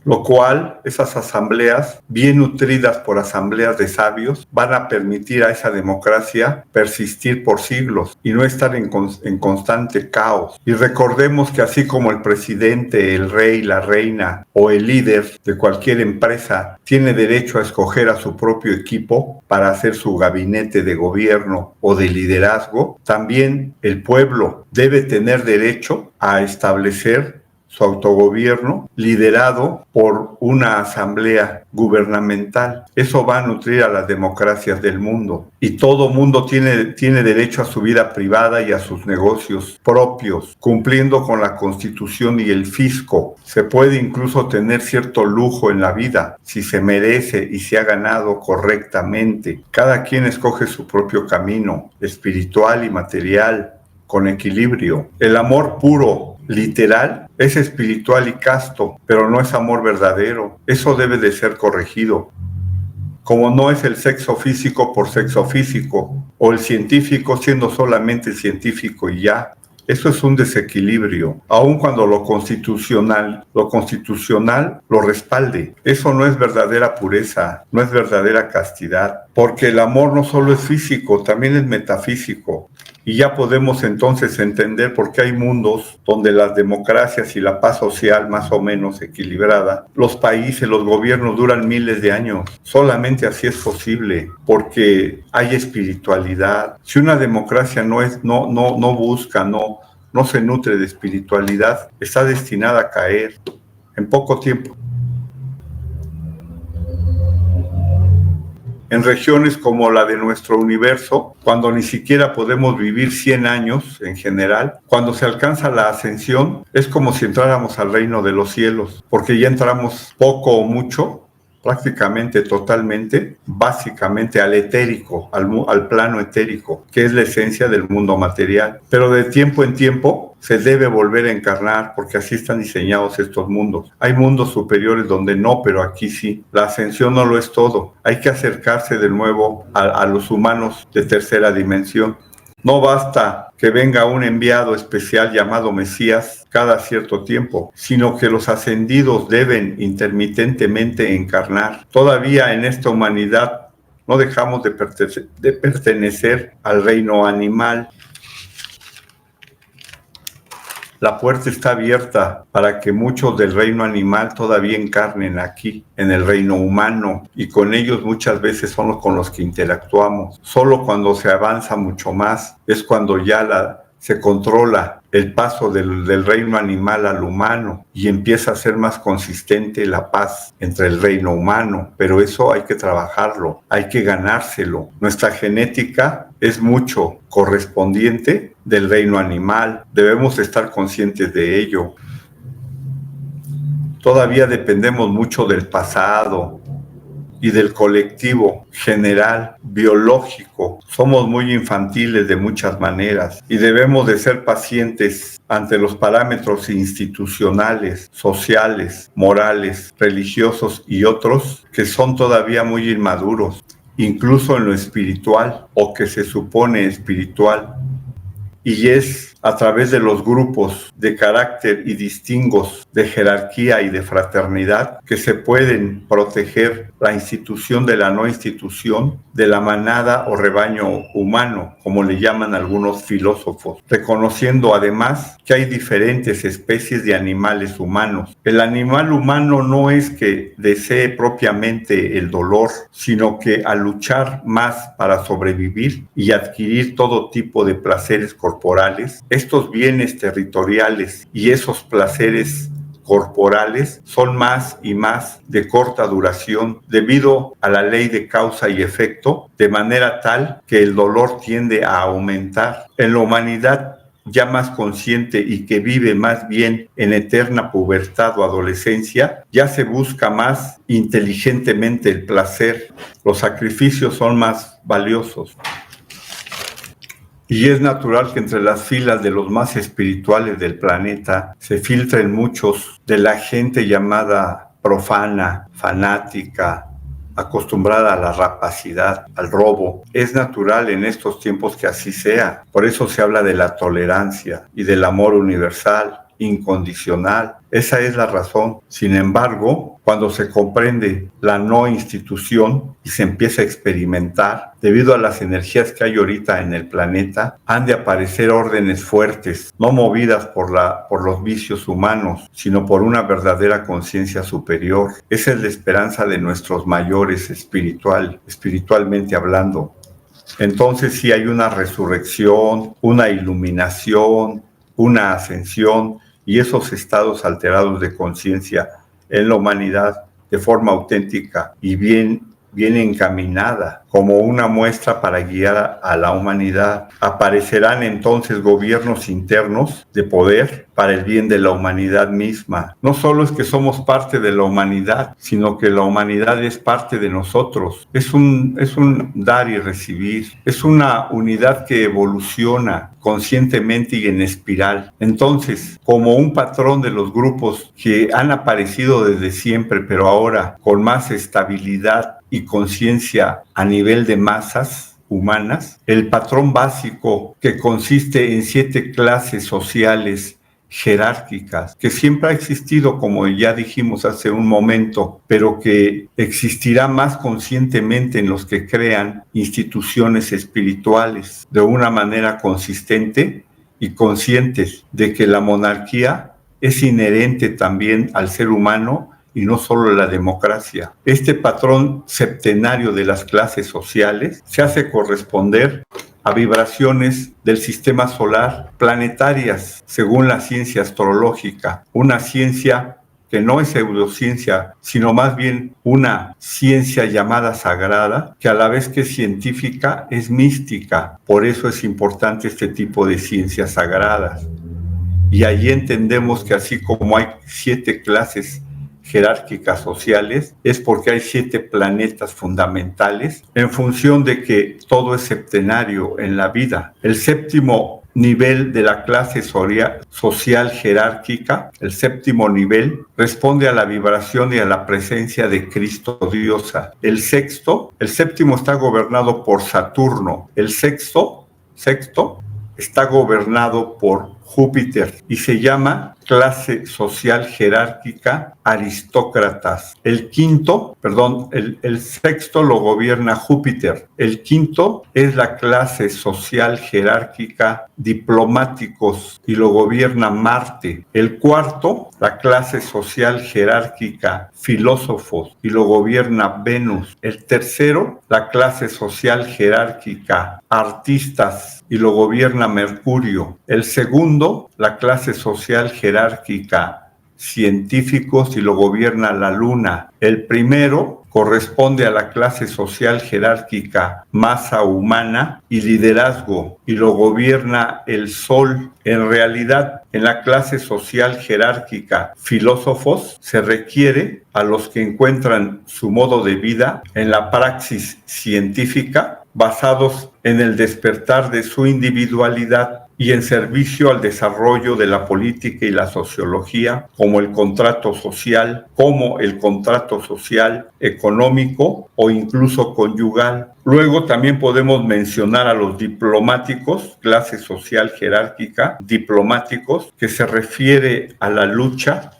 Speaker 1: lo cual esas asambleas, bien nutridas por asambleas de sabios, van a permitir a esa democracia persistir por siglos y no estar en constante caos. Y recordemos que así como el presidente, el rey, la reina o el líder de cualquier empresa tiene derecho a escoger a su propio equipo para hacer su gabinete de gobierno o de liderazgo, también el pueblo debe tener derecho a establecer su autogobierno liderado por una asamblea gubernamental. Eso va a nutrir a las democracias del mundo. Y todo mundo tiene derecho a su vida privada y a sus negocios propios, cumpliendo con la Constitución y el fisco. Se puede incluso tener cierto lujo en la vida, si se merece y se ha ganado correctamente. Cada quien escoge su propio camino, espiritual y material, con equilibrio. El amor puro, literal, es espiritual y casto, pero no es amor verdadero. Eso debe de ser corregido. Como no es el sexo físico por sexo físico, o el científico siendo solamente científico y ya. Eso es un desequilibrio, aun cuando lo constitucional lo respalde. Eso no es verdadera pureza, no es verdadera castidad, porque el amor no solo es físico, también es metafísico. Y ya podemos entonces entender por qué hay mundos donde las democracias y la paz social más o menos equilibrada, los países, los gobiernos duran miles de años. Solamente así es posible, porque hay espiritualidad. Si una democracia no busca, no se nutre de espiritualidad, está destinada a caer en poco tiempo. En regiones como la de nuestro universo, cuando ni siquiera podemos vivir 100 años en general, cuando se alcanza la ascensión, es como si entráramos al reino de los cielos, porque ya entramos poco o mucho, prácticamente totalmente, básicamente al etérico, al plano etérico, que es la esencia del mundo material. Pero de tiempo en tiempo se debe volver a encarnar, porque así están diseñados estos mundos. Hay mundos superiores donde no, pero aquí sí. La ascensión no lo es todo. Hay que acercarse de nuevo a los humanos de tercera dimensión. No basta que venga un enviado especial llamado Mesías cada cierto tiempo, sino que los ascendidos deben intermitentemente encarnar. Todavía en esta humanidad no dejamos de pertenecer al reino animal. La puerta está abierta para que muchos del reino animal todavía encarnen aquí, en el reino humano, y con ellos muchas veces son los con los que interactuamos. Solo cuando se avanza mucho más es cuando ya se controla el paso del reino animal al humano y empieza a ser más consistente la paz entre el reino humano. Pero eso hay que trabajarlo, hay que ganárselo. Nuestra genética es mucho correspondiente del reino animal. Debemos estar conscientes de ello. Todavía dependemos mucho del pasado y del colectivo general, biológico. Somos muy infantiles de muchas maneras y debemos de ser pacientes ante los parámetros institucionales, sociales, morales, religiosos y otros que son todavía muy inmaduros, incluso en lo espiritual o que se supone espiritual. Y es a través de los grupos de carácter y distingos de jerarquía y de fraternidad que se pueden proteger la institución de la no institución, de la manada o rebaño humano, como le llaman algunos filósofos, reconociendo además que hay diferentes especies de animales humanos. El animal humano no es que desee propiamente el dolor, sino que al luchar más para sobrevivir y adquirir todo tipo de placeres corporales, estos bienes territoriales y esos placeres corporales son más y más de corta duración debido a la ley de causa y efecto, de manera tal que el dolor tiende a aumentar. En la humanidad ya más consciente y que vive más bien en eterna pubertad o adolescencia, ya se busca más inteligentemente el placer. Los sacrificios son más valiosos. Y es natural que entre las filas de los más espirituales del planeta se filtren muchos de la gente llamada profana, fanática, acostumbrada a la rapacidad, al robo. Es natural en estos tiempos que así sea. Por eso se habla de la tolerancia y del amor universal, incondicional. Esa es la razón. Sin embargo, cuando se comprende la no institución y se empieza a experimentar, debido a las energías que hay ahorita en el planeta, han de aparecer órdenes fuertes, no movidas por los vicios humanos, sino por una verdadera conciencia superior. Esa es la esperanza de nuestros mayores espiritualmente hablando. Entonces sí hay una resurrección, una iluminación, una ascensión, y esos estados alterados de conciencia en la humanidad de forma auténtica y bien encaminada, como una muestra para guiar a la humanidad. Aparecerán entonces gobiernos internos de poder para el bien de la humanidad misma. No solo es que somos parte de la humanidad, sino que la humanidad es parte de nosotros. Es un dar y recibir. Es una unidad que evoluciona conscientemente y en espiral. Entonces, como un patrón de los grupos que han aparecido desde siempre, pero ahora con más estabilidad y conciencia a nivel de masas humanas, el patrón básico que consiste en 7 clases sociales jerárquicas, que siempre ha existido, como ya dijimos hace un momento, pero que existirá más conscientemente en los que crean instituciones espirituales de una manera consistente y conscientes de que la monarquía es inherente también al ser humano y no solo la democracia. Este patrón septenario de las clases sociales se hace corresponder a vibraciones del sistema solar planetarias, según la ciencia astrológica, una ciencia que no es pseudociencia, sino más bien una ciencia llamada sagrada, que a la vez que es científica, es mística. Por eso es importante este tipo de ciencias sagradas. Y allí entendemos que así como hay 7 clases jerárquicas sociales, es porque hay 7 planetas fundamentales en función de que todo es septenario en la vida. El séptimo nivel de la clase social jerárquica, el séptimo nivel, responde a la vibración y a la presencia de Cristo Diosa. El séptimo está gobernado por Saturno. El sexto está gobernado por Júpiter y se llama clase social jerárquica aristócratas. El sexto lo gobierna Júpiter. El quinto es la clase social jerárquica diplomáticos y lo gobierna Marte. El cuarto, la clase social jerárquica filósofos y lo gobierna Venus. El tercero, la clase social jerárquica artistas y lo gobierna Mercurio. El segundo, la clase social jerárquica científicos y lo gobierna la Luna. El primero corresponde a la clase social jerárquica masa humana y liderazgo y lo gobierna el Sol. En realidad, en la clase social jerárquica filósofos se requiere a los que encuentran su modo de vida en la praxis científica basados en el despertar de su individualidad y en servicio al desarrollo de la política y la sociología, como el contrato social económico o incluso conyugal. Luego también podemos mencionar a los diplomáticos, clase social jerárquica, diplomáticos, que se refiere a la lucha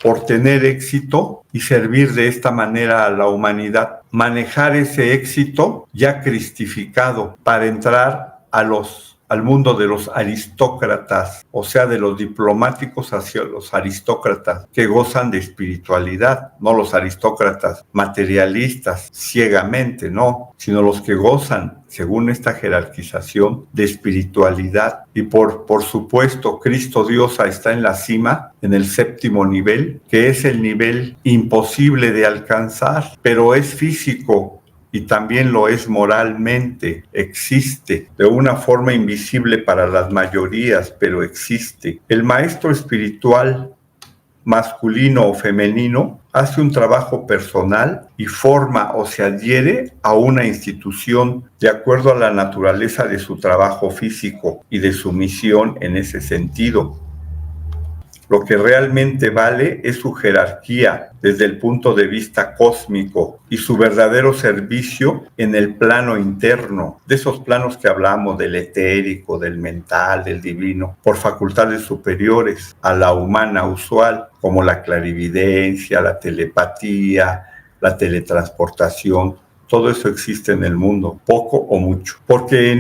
Speaker 1: por tener éxito y servir de esta manera a la humanidad. Manejar ese éxito ya cristificado para entrar a los al mundo de los aristócratas, o sea, de los diplomáticos hacia los aristócratas que gozan de espiritualidad, no los aristócratas materialistas ciegamente, no, sino los que gozan, según esta jerarquización, de espiritualidad. Y por supuesto, Cristo Dios está en la cima, en el séptimo nivel, que es el nivel imposible de alcanzar, pero es físico y también lo es moralmente, existe de una forma invisible para las mayorías, pero existe. El maestro espiritual, masculino o femenino, hace un trabajo personal y forma o se adhiere a una institución de acuerdo a la naturaleza de su trabajo físico y de su misión en ese sentido. Lo que realmente vale es su jerarquía desde el punto de vista cósmico y su verdadero servicio en el plano interno, de esos planos que hablamos, del etérico, del mental, del divino, por facultades superiores a la humana usual, como la clarividencia, la telepatía, la teletransportación. Todo eso existe en el mundo, poco o mucho, porque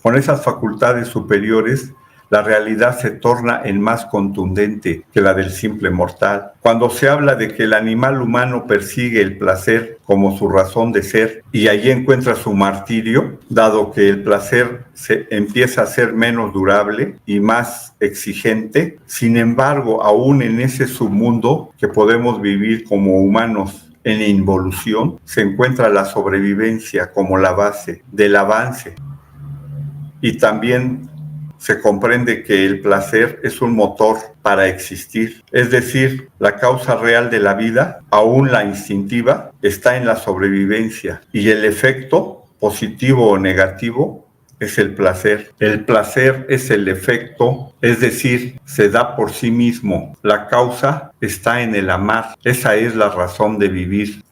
Speaker 1: con esas facultades superiores, la realidad se torna en más contundente que la del simple mortal. Cuando se habla de que el animal humano persigue el placer como su razón de ser y allí encuentra su martirio, dado que el placer se empieza a ser menos durable y más exigente, sin embargo, aún en ese submundo que podemos vivir como humanos en involución, se encuentra la sobrevivencia como la base del avance. Y también se comprende que el placer es un motor para existir. Es decir, la causa real de la vida, aún la instintiva, está en la sobrevivencia. Y el efecto, positivo o negativo, es el placer. El placer es el efecto, es decir, se da por sí mismo. La causa está en el amar. Esa es la razón de vivir.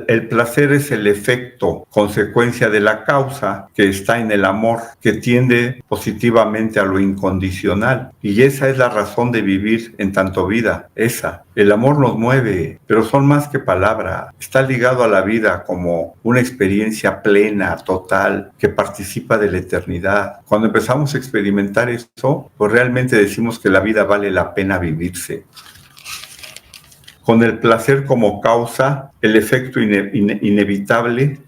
Speaker 1: El placer es el efecto, consecuencia de la causa que está en el amor, que tiende positivamente a lo incondicional. Y esa es la razón de vivir en tanto vida. Esa. El amor nos mueve, pero son más que palabras. Está ligado a la vida como una experiencia plena, total, que participa de la eternidad. Cuando empezamos a experimentar eso, pues realmente decimos que la vida vale la pena vivirse. Con el placer como causa, el efecto inevitable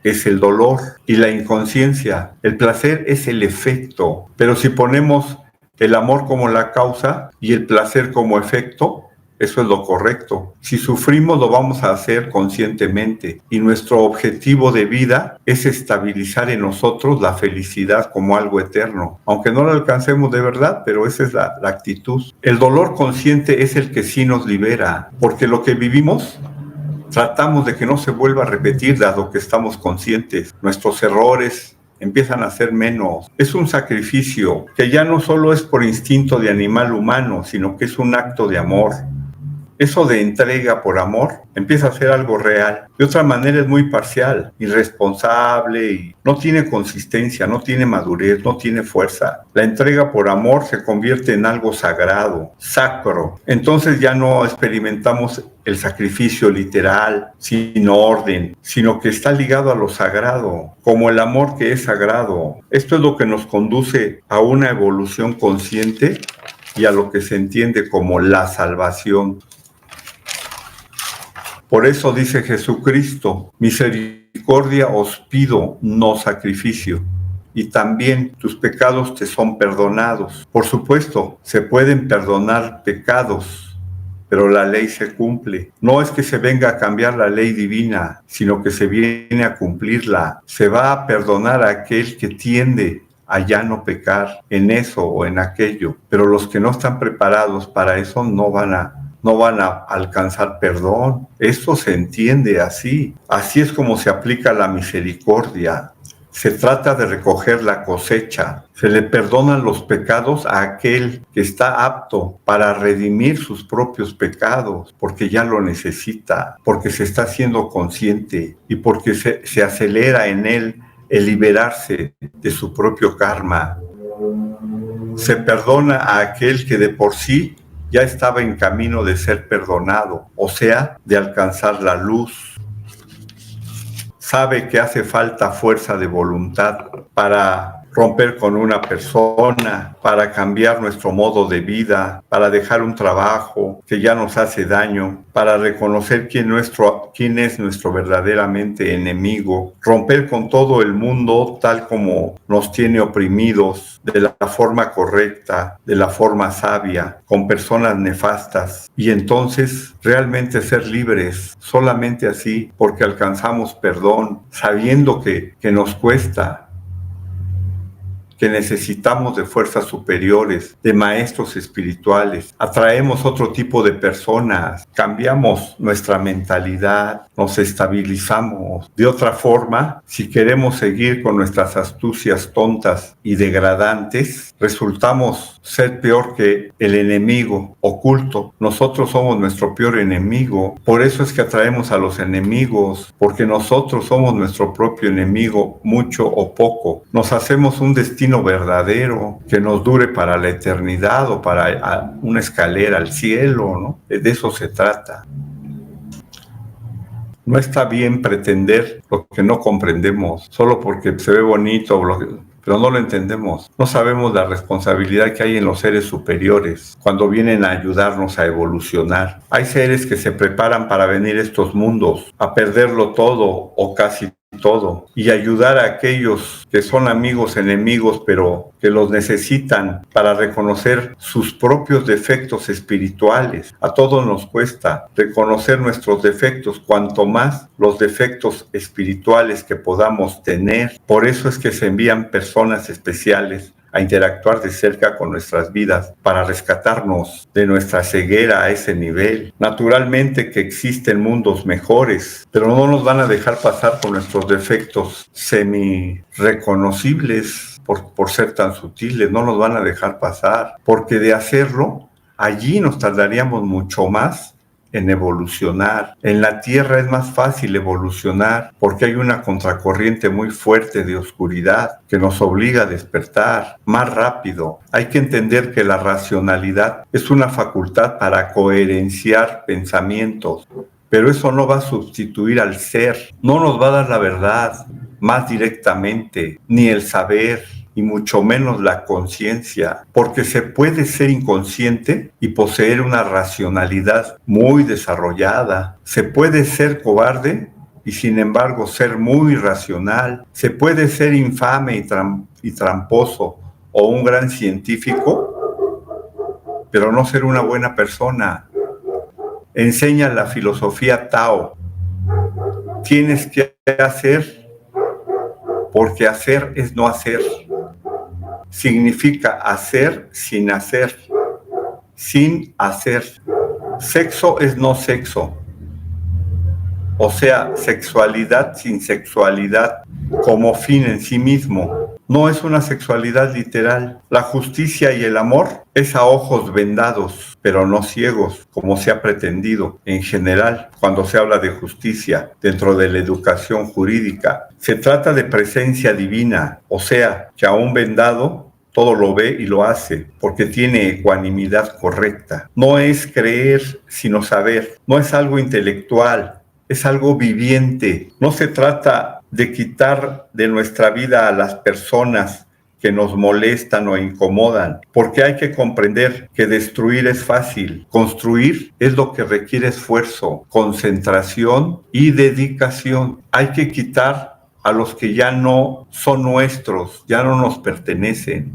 Speaker 1: es el dolor y la inconsciencia. El placer es el efecto, pero si ponemos el amor como la causa y el placer como efecto, eso es lo correcto. Si sufrimos, lo vamos a hacer conscientemente y nuestro objetivo de vida es estabilizar en nosotros la felicidad como algo eterno, aunque no lo alcancemos de verdad, pero esa es la actitud. El dolor consciente es el que sí nos libera, porque lo que vivimos tratamos de que no se vuelva a repetir, dado que estamos conscientes. Nuestros errores empiezan a ser menos. Es un sacrificio que ya no solo es por instinto de animal humano, sino que es un acto de amor. Eso de entrega por amor empieza a ser algo real. De otra manera es muy parcial, irresponsable y no tiene consistencia, no tiene madurez, no tiene fuerza. La entrega por amor se convierte en algo sagrado, sacro. Entonces ya no experimentamos el sacrificio literal, sin orden, sino que está ligado a lo sagrado, como el amor que es sagrado. Esto es lo que nos conduce a una evolución consciente y a lo que se entiende como la salvación. Por eso dice Jesucristo: misericordia os pido, no sacrificio. Y también tus pecados te son perdonados. Por supuesto, se pueden perdonar pecados, pero la ley se cumple. No es que se venga a cambiar la ley divina, sino que se viene a cumplirla. Se va a perdonar a aquel que tiende a ya no pecar en eso o en aquello. Pero los que no están preparados para eso no van a alcanzar perdón. Esto se entiende así. Así es como se aplica la misericordia. Se trata de recoger la cosecha. Se le perdonan los pecados a aquel que está apto para redimir sus propios pecados, porque ya lo necesita, porque se está haciendo consciente y porque se acelera en él el liberarse de su propio karma. Se perdona a aquel que de por sí ya estaba en camino de ser perdonado, o sea, de alcanzar la luz. Sabe que hace falta fuerza de voluntad para romper con una persona, para cambiar nuestro modo de vida, para dejar un trabajo que ya nos hace daño, para reconocer quién es nuestro verdaderamente enemigo, romper con todo el mundo tal como nos tiene oprimidos, de la forma correcta, de la forma sabia, con personas nefastas, y entonces realmente ser libres, solamente así, porque alcanzamos perdón, sabiendo que nos cuesta, que necesitamos de fuerzas superiores, de maestros espirituales. Atraemos otro tipo de personas, cambiamos nuestra mentalidad, nos estabilizamos. De otra forma, si queremos seguir con nuestras astucias tontas y degradantes, resultamos ser peor que el enemigo oculto. Nosotros somos nuestro peor enemigo. Por eso es que atraemos a los enemigos, porque nosotros somos nuestro propio enemigo, mucho o poco. Nos hacemos un destino verdadero que nos dure para la eternidad o para una escalera al cielo, ¿no? De eso se trata. No está bien pretender lo que no comprendemos solo porque se ve bonito, pero no lo entendemos. No sabemos la responsabilidad que hay en los seres superiores cuando vienen a ayudarnos a evolucionar. Hay seres que se preparan para venir a estos mundos, a perderlo todo o casi todo, y ayudar a aquellos que son amigos, enemigos, pero que los necesitan para reconocer sus propios defectos espirituales. A todos nos cuesta reconocer nuestros defectos, cuanto más los defectos espirituales que podamos tener. Por eso es que se envían personas especiales a interactuar de cerca con nuestras vidas para rescatarnos de nuestra ceguera a ese nivel. Naturalmente que existen mundos mejores, pero no nos van a dejar pasar por nuestros defectos semi-reconocibles por ser tan sutiles, no nos van a dejar pasar, porque de hacerlo, allí nos tardaríamos mucho más en evolucionar. En la Tierra es más fácil evolucionar porque hay una contracorriente muy fuerte de oscuridad que nos obliga a despertar más rápido. Hay que entender que la racionalidad es una facultad para coherenciar pensamientos, pero eso no va a sustituir al ser, no nos va a dar la verdad más directamente, ni el saber, y mucho menos la conciencia, porque se puede ser inconsciente y poseer una racionalidad muy desarrollada. Se puede ser cobarde y sin embargo ser muy racional. Se puede ser infame y tramposo o un gran científico, pero no ser una buena persona. Enseña la filosofía Tao. Tienes que hacer porque hacer es no hacer. Significa hacer sin hacer, sin hacer. Sexo es no sexo, o sea, sexualidad sin sexualidad como fin en sí mismo. No es una sexualidad literal. La justicia y el amor es a ojos vendados, pero no ciegos, como se ha pretendido en general cuando se habla de justicia dentro de la educación jurídica. Se trata de presencia divina, o sea, que a un vendado todo lo ve y lo hace, porque tiene ecuanimidad correcta. No es creer, sino saber. No es algo intelectual, es algo viviente. No se trata de quitar de nuestra vida a las personas que nos molestan o incomodan, porque hay que comprender que destruir es fácil, construir es lo que requiere esfuerzo, concentración y dedicación. Hay que quitar a los que ya no son nuestros, ya no nos pertenecen,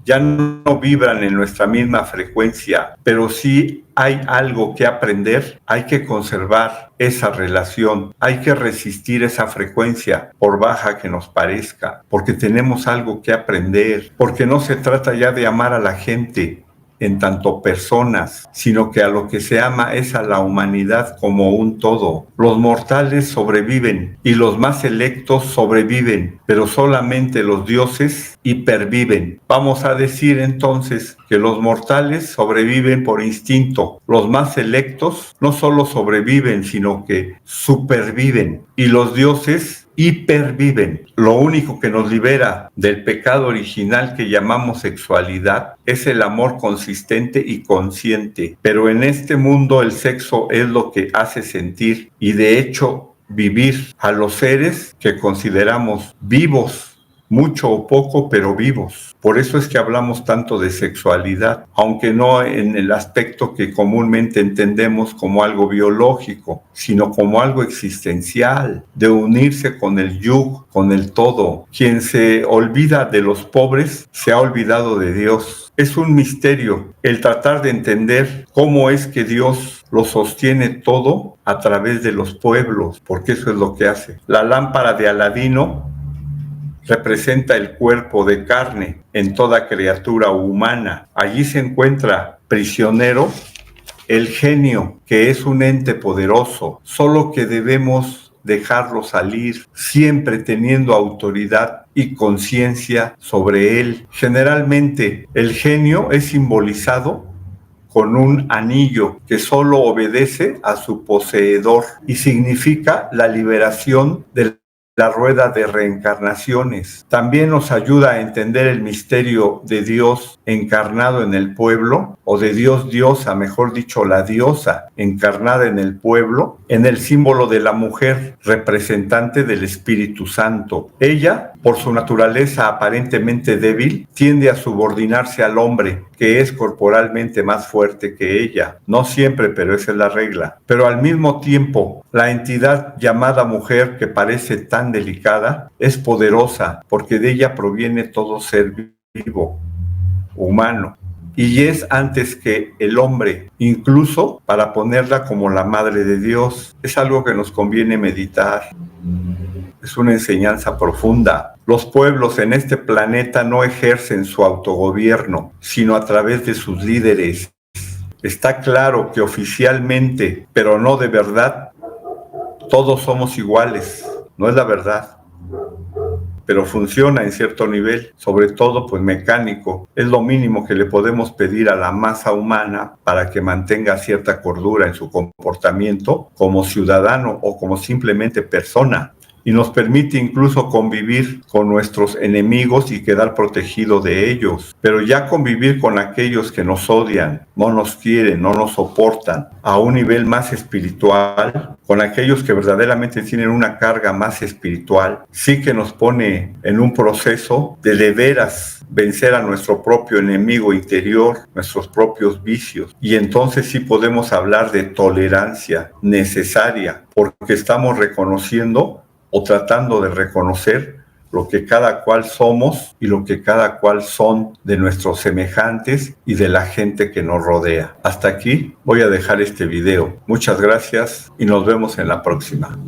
Speaker 1: ya no vibran en nuestra misma frecuencia, pero sí hay algo que aprender, hay que conservar esa relación, hay que resistir esa frecuencia, por baja que nos parezca, porque tenemos algo que aprender, porque no se trata ya de amar a la gente en tanto personas, sino que a lo que se ama es a la humanidad como un todo. Los mortales sobreviven y los más selectos sobreviven, pero solamente los dioses hiperviven. Vamos a decir entonces que los mortales sobreviven por instinto. Los más selectos no solo sobreviven, sino que superviven. Y los dioses hiperviven. Lo único que nos libera del pecado original que llamamos sexualidad es el amor consistente y consciente. Pero en este mundo el sexo es lo que hace sentir y de hecho vivir a los seres que consideramos vivos, mucho o poco, pero vivos. Por eso es que hablamos tanto de sexualidad, aunque no en el aspecto que comúnmente entendemos como algo biológico, sino como algo existencial, de unirse con el yugo, con el todo. Quien se olvida de los pobres se ha olvidado de Dios. Es un misterio el tratar de entender cómo es que Dios lo sostiene todo a través de los pueblos, porque eso es lo que hace. La lámpara de Aladino representa el cuerpo de carne en toda criatura humana. Allí se encuentra prisionero el genio, que es un ente poderoso, solo que debemos dejarlo salir, siempre teniendo autoridad y conciencia sobre él. Generalmente, el genio es simbolizado con un anillo que solo obedece a su poseedor y significa la liberación de la rueda de reencarnaciones. También nos ayuda a entender el misterio de Dios encarnado en el pueblo, o de Dios diosa, mejor dicho, la diosa encarnada en el pueblo, en el símbolo de la mujer, representante del Espíritu Santo. Ella, por su naturaleza aparentemente débil, tiende a subordinarse al hombre, que es corporalmente más fuerte que ella. No siempre, pero esa es la regla. Pero al mismo tiempo, la entidad llamada mujer, que parece tan delicada, es poderosa, porque de ella proviene todo ser vivo, humano, y es antes que el hombre, incluso para ponerla como la madre de Dios. Es algo que nos conviene meditar. Es una enseñanza profunda. Los pueblos en este planeta no ejercen su autogobierno, sino a través de sus líderes. Está claro que oficialmente, pero no de verdad, todos somos iguales. No es la verdad, pero funciona en cierto nivel, sobre todo pues mecánico. Es lo mínimo que le podemos pedir a la masa humana para que mantenga cierta cordura en su comportamiento como ciudadano o como simplemente persona, y nos permite incluso convivir con nuestros enemigos y quedar protegido de ellos. Pero ya convivir con aquellos que nos odian, no nos quieren, no nos soportan, a un nivel más espiritual, con aquellos que verdaderamente tienen una carga más espiritual, sí que nos pone en un proceso de veras vencer a nuestro propio enemigo interior, nuestros propios vicios. Y entonces sí podemos hablar de tolerancia necesaria, porque estamos reconociendo o tratando de reconocer lo que cada cual somos y lo que cada cual son de nuestros semejantes y de la gente que nos rodea. Hasta aquí voy a dejar este video. Muchas gracias y nos vemos en la próxima.